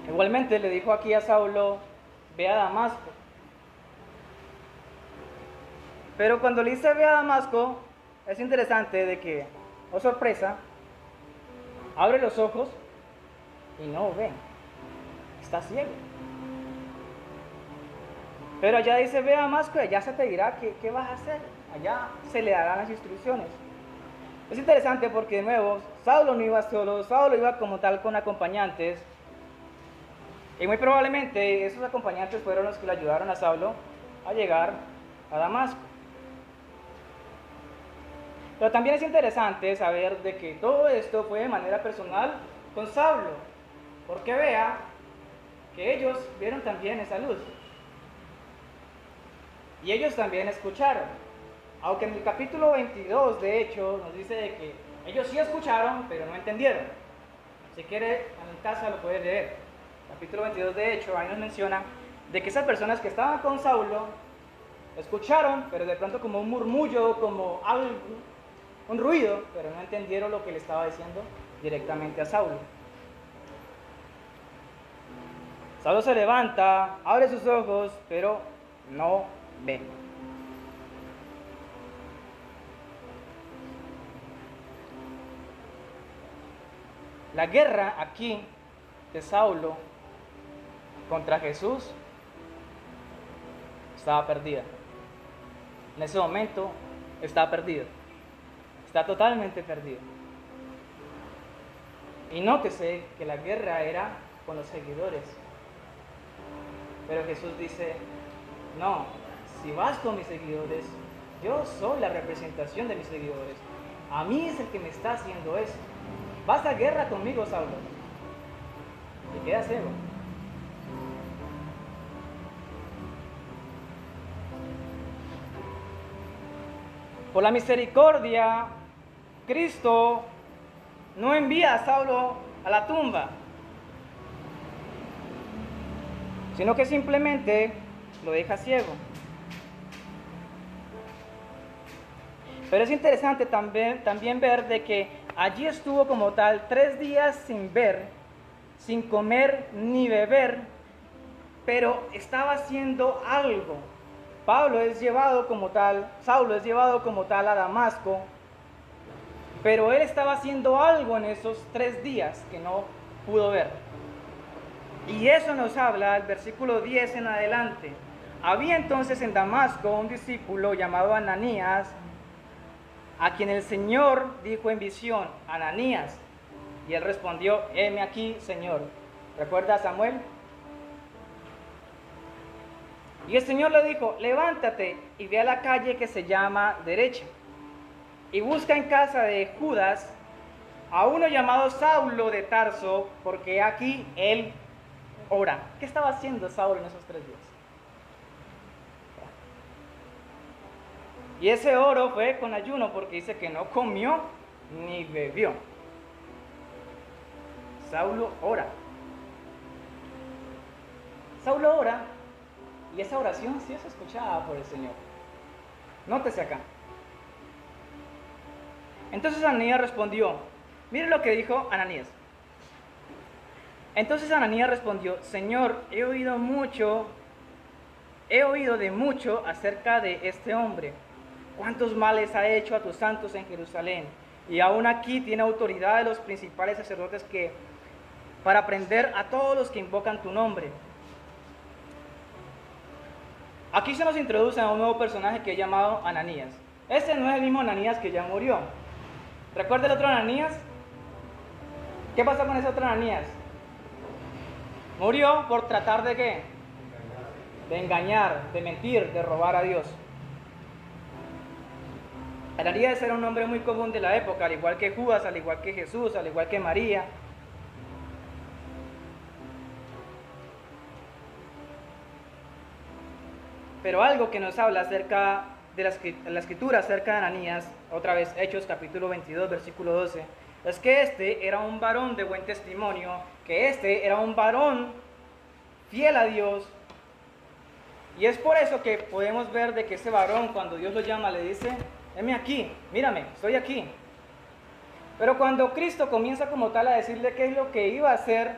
Igualmente le dijo aquí a Saulo, ve a Damasco. Pero cuando le dice ve a Damasco, es interesante de que, oh sorpresa, abre los ojos y no ve. Está ciego. Pero allá dice ve a Damasco y allá se te dirá qué vas a hacer. Allá se le darán las instrucciones. Es interesante porque de nuevo, Saulo no iba solo, Saulo iba como tal con acompañantes. Y muy probablemente esos acompañantes fueron los que le ayudaron a Saulo a llegar a Damasco. Pero también es interesante saber de que todo esto fue de manera personal con Saulo. porque vea que ellos vieron también esa luz. Y ellos también escucharon. Aunque en el capítulo 22, de hecho, nos dice de que ellos sí escucharon, pero no entendieron. Si quiere, en casa lo puede leer. Capítulo 22, de hecho, ahí nos menciona de que esas personas que estaban con Saulo escucharon, pero de pronto como un murmullo, como algo, un ruido, pero no entendieron lo que le estaba diciendo directamente a Saulo. Saulo se levanta, abre sus ojos, pero no ve. La guerra aquí de Saulo contra Jesús estaba perdida. En ese momento está perdido. Está totalmente perdido. Y nótese que la guerra era con los seguidores. Pero Jesús dice, no, si vas con mis seguidores, yo soy la representación de mis seguidores. A mí es el que me está haciendo eso. Vas a guerra conmigo, Saulo. Y queda ciego. Por la misericordia, Cristo no envía a Saulo a la tumba, sino que simplemente lo deja ciego. Pero es interesante también ver de que allí estuvo como tal 3 días sin ver, sin comer ni beber, pero estaba haciendo algo. Saulo es llevado como tal a Damasco, pero él estaba haciendo algo en esos 3 días que no pudo ver. Y eso nos habla el versículo 10 en adelante. Había entonces en Damasco un discípulo llamado Ananías, a quien el Señor dijo en visión, Ananías. Y él respondió, heme aquí, Señor. ¿Recuerda a Samuel? Y el Señor le dijo, levántate y ve a la calle que se llama Derecha, y busca en casa de Judas a uno llamado Saulo de Tarso, porque aquí él ora. ¿Qué estaba haciendo Saulo en esos 3 días? Y ese oro fue con ayuno, porque dice que no comió ni bebió. Saulo ora. Saulo ora, y esa oración sí es escuchada por el Señor. Nótese acá. Entonces Ananías respondió, mire lo que dijo Ananías. Entonces Ananías respondió, Señor, he oído de mucho acerca de este hombre. ¿Cuántos males ha hecho a tus santos en Jerusalén? Y aún aquí tiene autoridad de los principales sacerdotes para prender a todos los que invocan tu nombre. Aquí se nos introduce a un nuevo personaje que es llamado Ananías. Este no es el mismo Ananías que ya murió. ¿Recuerda el otro Ananías? ¿Qué pasó con ese otro Ananías? Murió por tratar de ¿qué? De engañar, de mentir, de robar a Dios. Ananías era un nombre muy común de la época, al igual que Judas, al igual que Jesús, al igual que María. Pero algo que nos habla acerca de la escritura, acerca de Ananías, otra vez Hechos capítulo 22, versículo 12, es que este era un varón de buen testimonio, que este era un varón fiel a Dios. Y es por eso que podemos ver de que ese varón, cuando Dios lo llama, le dice, heme aquí, mírame, estoy aquí. Pero cuando Cristo comienza como tal a decirle qué es lo que iba a hacer,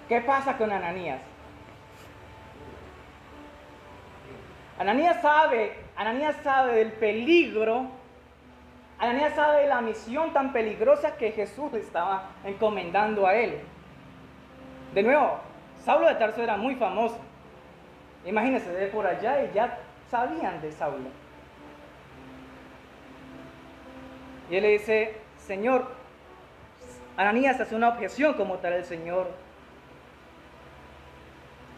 ¿qué pasa con Ananías? Ananías sabe del peligro, Ananías sabe de la misión tan peligrosa que Jesús le estaba encomendando a él. De nuevo, Saulo de Tarso era muy famoso. Imagínense, de por allá y ya sabían de Saulo. Y él le dice, Señor, Ananías hace una objeción como tal el Señor.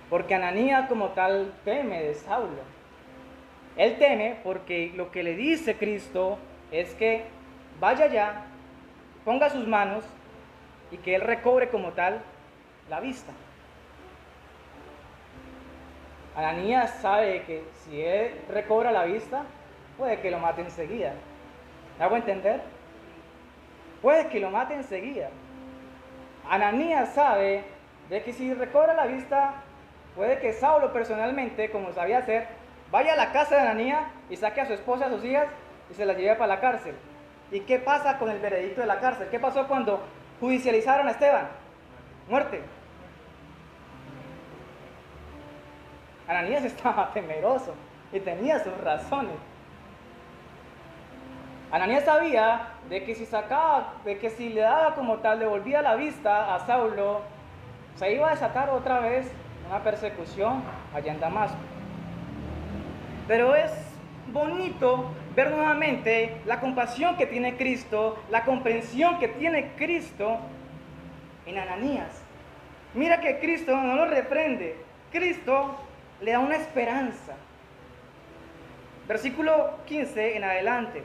Porque Ananías como tal teme de Saulo. Él teme porque lo que le dice Cristo es que vaya allá, ponga sus manos y que él recobre como tal la vista. Ananías sabe que si él recobra la vista, puede que lo mate enseguida. ¿Me hago entender? Puede que lo mate enseguida. Ananías sabe de que si recobra la vista, puede que Saulo personalmente, como sabía hacer, vaya a la casa de Ananías y saque a su esposa, a sus hijas y se las lleve para la cárcel. ¿Y qué pasa con el veredicto de la cárcel? ¿Qué pasó cuando judicializaron a Esteban? Muerte. Ananías estaba temeroso y tenía sus razones. Ananías sabía de que si le daba como tal, devolvía la vista a Saulo, se iba a desatar otra vez una persecución allá en Damasco. Pero es bonito ver nuevamente la compasión que tiene Cristo, la comprensión que tiene Cristo en Ananías. Mira que Cristo no lo reprende, Cristo le da una esperanza. Versículo 15 en adelante.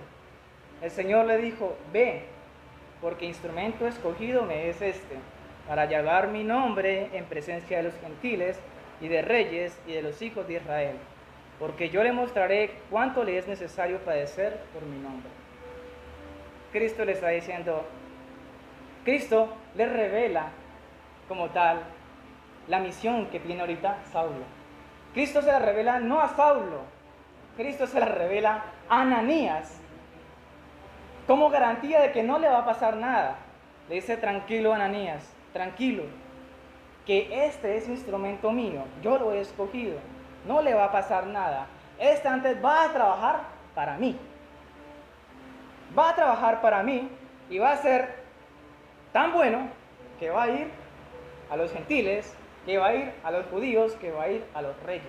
El Señor le dijo: ve, porque instrumento escogido me es este, para llevar mi nombre en presencia de los gentiles y de reyes y de los hijos de Israel, porque yo le mostraré cuánto le es necesario padecer por mi nombre. Cristo le está diciendo, Cristo le revela como tal la misión que tiene ahorita Saulo. Cristo se la revela no a Saulo, Cristo se la revela a Ananías, como garantía de que no le va a pasar nada. Le dice: tranquilo, Ananías, tranquilo, que este es instrumento mío, yo lo he escogido, no le va a pasar nada. Este antes va a trabajar para mí. Va a trabajar para mí y va a ser tan bueno que va a ir a los gentiles, que va a ir a los judíos, que va a ir a los reyes.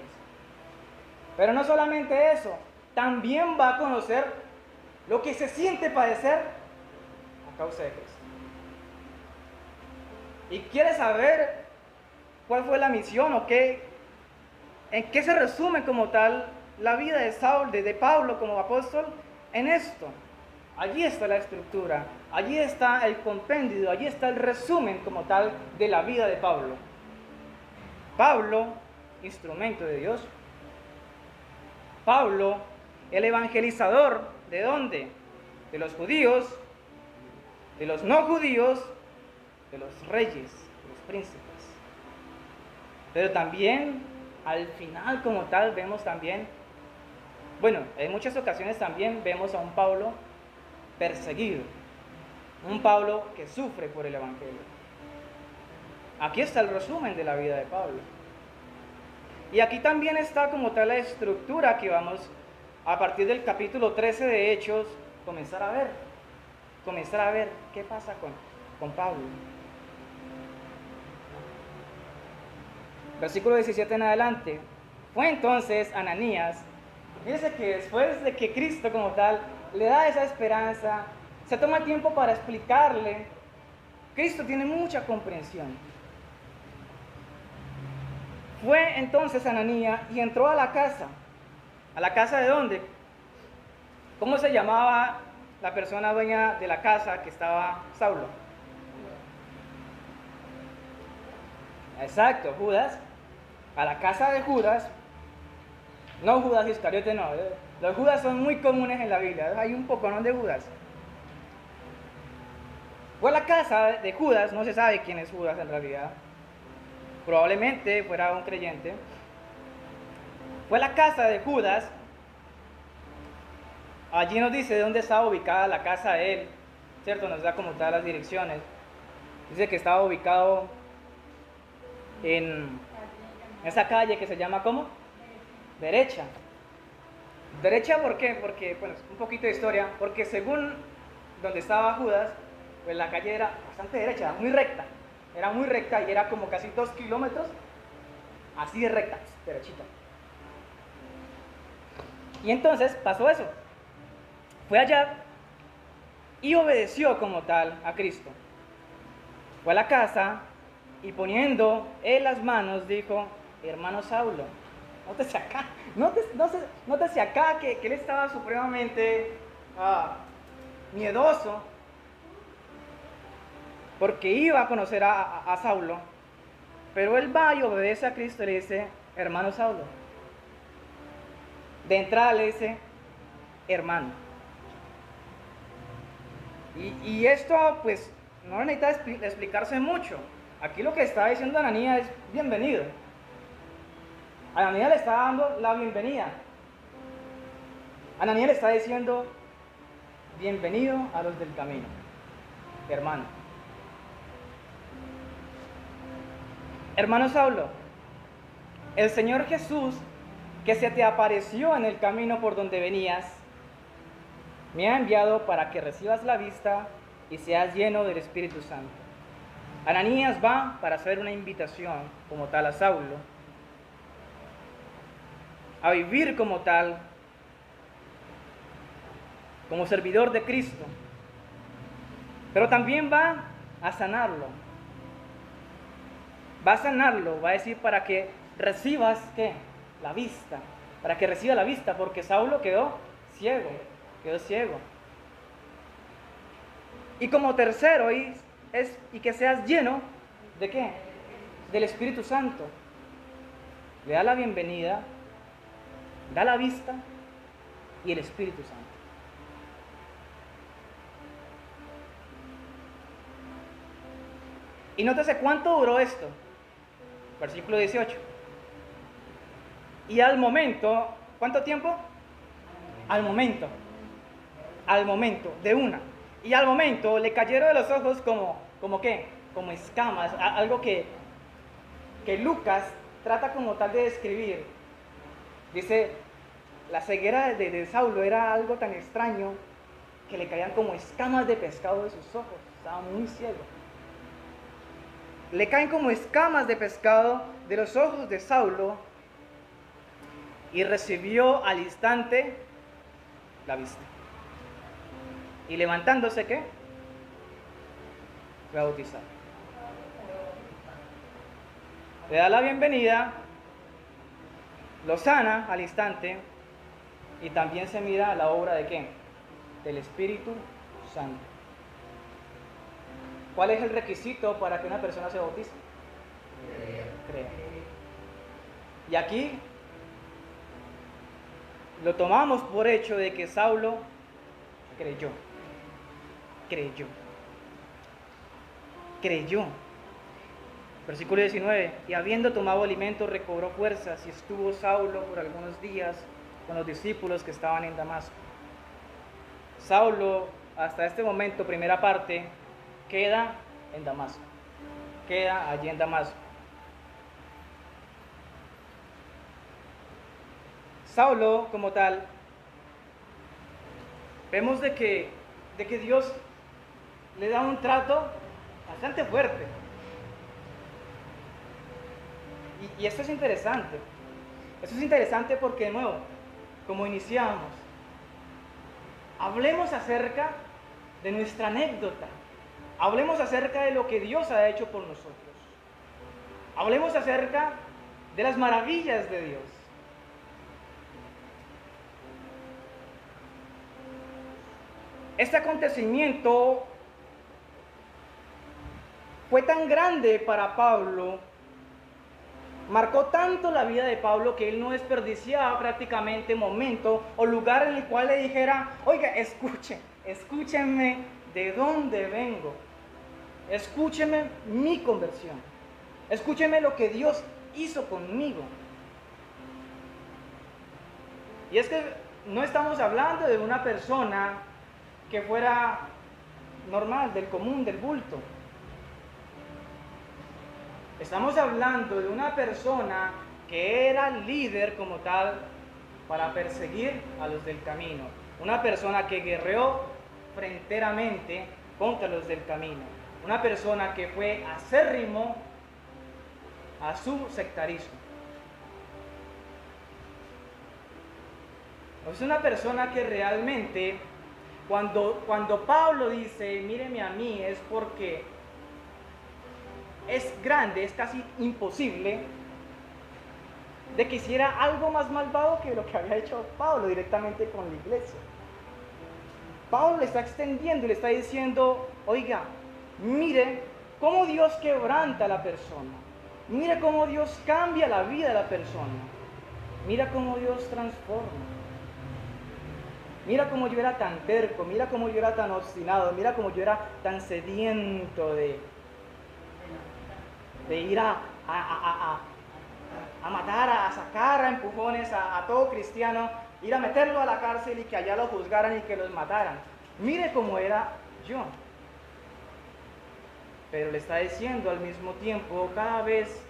Pero no solamente eso, también va a conocer lo que se siente padecer a causa de Cristo. Y quiere saber cuál fue la misión o en qué se resume como tal la vida de Saulo, de Pablo como apóstol en esto. Allí está la estructura, allí está el compendio, allí está el resumen como tal de la vida de Pablo. Pablo, instrumento de Dios. Pablo, el evangelizador, ¿de dónde? De los judíos, de los no judíos, de los reyes, de los príncipes. Pero también, al final como tal, vemos también, bueno, en muchas ocasiones también vemos a un Pablo perseguido, un Pablo que sufre por el evangelio. Aquí está el resumen de la vida de Pablo. Y aquí también está como tal la estructura que vamos a partir del capítulo 13 de Hechos comenzar a ver qué pasa con Pablo. Versículo 17 en adelante. Fue entonces Ananías, fíjense que después de que Cristo como tal le da esa esperanza, se toma el tiempo para explicarle. Cristo tiene mucha comprensión. Fue entonces Ananías y entró a la casa. ¿A la casa de dónde? ¿Cómo se llamaba la persona dueña de la casa que estaba Saulo? Exacto, Judas. A la casa de Judas, no Judas Iscariote, no. Los Judas son muy comunes en la Biblia, hay un poconón de Judas. Fue a la casa de Judas, no se sabe quién es Judas en realidad. Probablemente fuera un creyente. Fue a la casa de Judas. Allí nos dice dónde estaba ubicada la casa de él, ¿cierto? Nos da como tal las direcciones. Dice que estaba ubicado en esa calle que se llama ¿cómo? Derecha. Derecha, ¿por qué? Porque, bueno, un poquito de historia. Porque según donde estaba Judas, pues la calle era bastante derecha, muy recta. Era muy recta y era como casi 2 kilómetros, así de recta, derechita. Y entonces pasó eso. Fue allá y obedeció como tal a Cristo. Fue a la casa y poniendo en las manos dijo: hermano Saulo, nótese acá, nótese acá que él estaba supremamente miedoso. porque iba a conocer a Saulo, pero él va y obedece a Cristo y le dice, hermano Saulo. De entrada le dice, hermano. Y esto pues no necesita explicarse mucho. Aquí lo que está diciendo Ananías es bienvenido. Ananías le está dando la bienvenida. Ananías le está diciendo, bienvenido a los del camino, hermano. Hermano Saulo, el Señor Jesús que se te apareció en el camino por donde venías, me ha enviado para que recibas la vista y seas lleno del Espíritu Santo. Ananías va para hacer una invitación como tal a Saulo, a vivir como tal, como servidor de Cristo, pero también va a sanarlo. Va a sanarlo, va a decir para que recibas, ¿qué? La vista, para que reciba la vista, porque Saulo quedó ciego. Y como tercero, y que seas lleno, ¿de qué? Del Espíritu Santo. Le da la bienvenida, da la vista y el Espíritu Santo. Y nótese cuánto duró esto. Versículo 18. Y al momento, ¿cuánto tiempo? Al momento, de una. Y al momento le cayeron de los ojos como ¿qué? Como escamas, algo que Lucas trata como tal de describir. Dice, la ceguera de Saulo era algo tan extraño que le caían como escamas de pescado de sus ojos, estaba muy ciego. Le caen como escamas de pescado de los ojos de Saulo y recibió al instante la vista. Y levantándose, ¿qué? Fue bautizado. Le da la bienvenida, lo sana al instante y también se mira la obra de ¿qué? Del Espíritu Santo. ¿Cuál es el requisito para que una persona se bautice? Creer. Y aquí lo tomamos por hecho de que Saulo creyó. Versículo 19. Y habiendo tomado alimento recobró fuerzas y estuvo Saulo por algunos días con los discípulos que estaban en Damasco. Saulo, hasta este momento, primera parte, queda en Damasco. Queda allí en Damasco. Saulo, como tal, vemos de que Dios le da un trato bastante fuerte. Y esto es interesante. Esto es interesante porque, de nuevo, como iniciamos, hablemos acerca de nuestra anécdota. Hablemos acerca de lo que Dios ha hecho por nosotros. Hablemos acerca de las maravillas de Dios. Este acontecimiento fue tan grande para Pablo, marcó tanto la vida de Pablo que él no desperdiciaba prácticamente momento o lugar en el cual le dijera, oiga, escúchenme de dónde vengo, escúchenme mi conversión, escúchenme lo que Dios hizo conmigo. Y es que no estamos hablando de una persona que fuera normal, del común, del bulto. Estamos hablando de una persona que era líder como tal para perseguir a los del camino. Una persona que guerreó fronteramente contra los del camino. Una persona que fue acérrimo a su sectarismo. Es una persona que realmente, cuando Pablo dice, míreme a mí, es porque es grande, es casi imposible de que hiciera algo más malvado que lo que había hecho Pablo directamente con la iglesia. Pablo le está extendiendo y le está diciendo, oiga, mire cómo Dios quebranta a la persona. Mira cómo Dios cambia la vida de la persona. Mira cómo Dios transforma. Mira cómo yo era tan terco, mira cómo yo era tan obstinado, mira cómo yo era tan sediento de ir a matar, a sacar a empujones a todo cristiano, ir a meterlo a la cárcel y que allá lo juzgaran y que los mataran. Mire cómo era yo. Pero le está diciendo al mismo tiempo, cada vez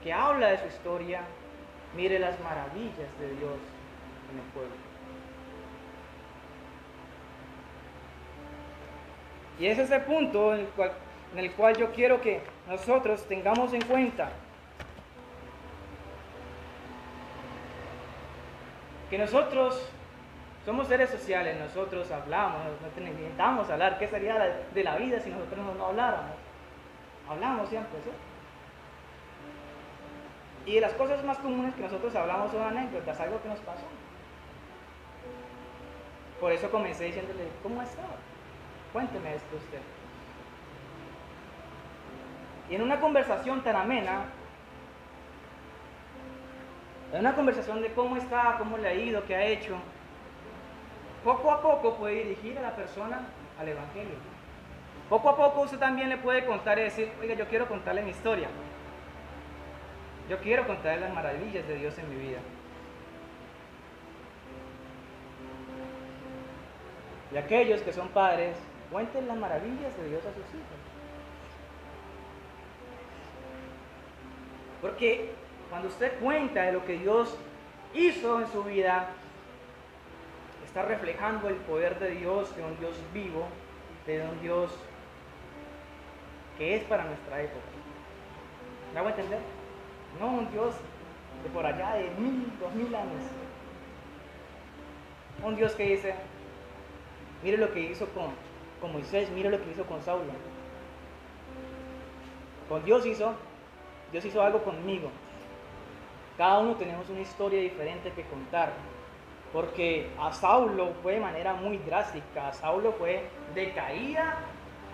que habla de su historia, mire las maravillas de Dios en el pueblo. Y es ese punto en el cual yo quiero que nosotros tengamos en cuenta que nosotros somos seres sociales, nosotros hablamos, necesitamos hablar. ¿Qué sería de la vida si nosotros no habláramos? Hablamos siempre, ¿sí? Y de las cosas más comunes que nosotros hablamos son anécdotas, algo que nos pasó. Por eso comencé diciéndole, ¿cómo ha estado? Cuénteme esto usted. Y en una conversación tan amena, en una conversación de cómo está, cómo le ha ido, qué ha hecho, poco a poco puede dirigir a la persona al Evangelio. Poco a poco usted también le puede contar y decir, oiga, yo quiero contarle mi historia. Yo quiero contarle las maravillas de Dios en mi vida. Y aquellos que son padres, cuenten las maravillas de Dios a sus hijos. Porque cuando usted cuenta de lo que Dios hizo en su vida, está reflejando el poder de Dios, de un Dios vivo, de un Dios que es para nuestra época. ¿Me hago entender? No un Dios de por allá de 1000, 2000 años. Un Dios que dice, mire lo que hizo con Moisés, mire lo que hizo con Saulo. Con Dios hizo algo conmigo. Cada uno tenemos una historia diferente que contar. Porque a Saulo fue de manera muy drástica, a Saulo fue de caída,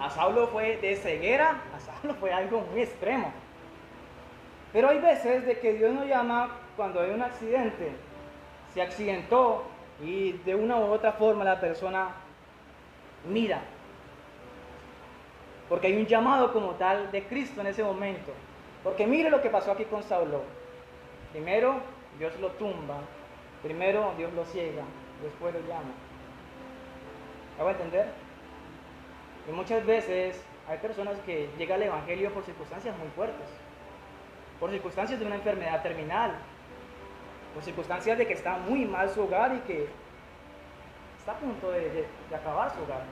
a Saulo fue de ceguera, a Saulo fue algo muy extremo. Pero hay veces de que Dios nos llama cuando hay un accidente, se accidentó y de una u otra forma la persona mira. Porque hay un llamado como tal de Cristo en ese momento. Porque mire lo que pasó aquí con Saulo. Primero Dios lo tumba. Primero Dios lo ciega, después lo llama. ¿Me hago entender? Y muchas veces hay personas que llegan al Evangelio por circunstancias muy fuertes, por circunstancias de una enfermedad terminal, por circunstancias de que está muy mal su hogar y que está a punto de acabar su hogar.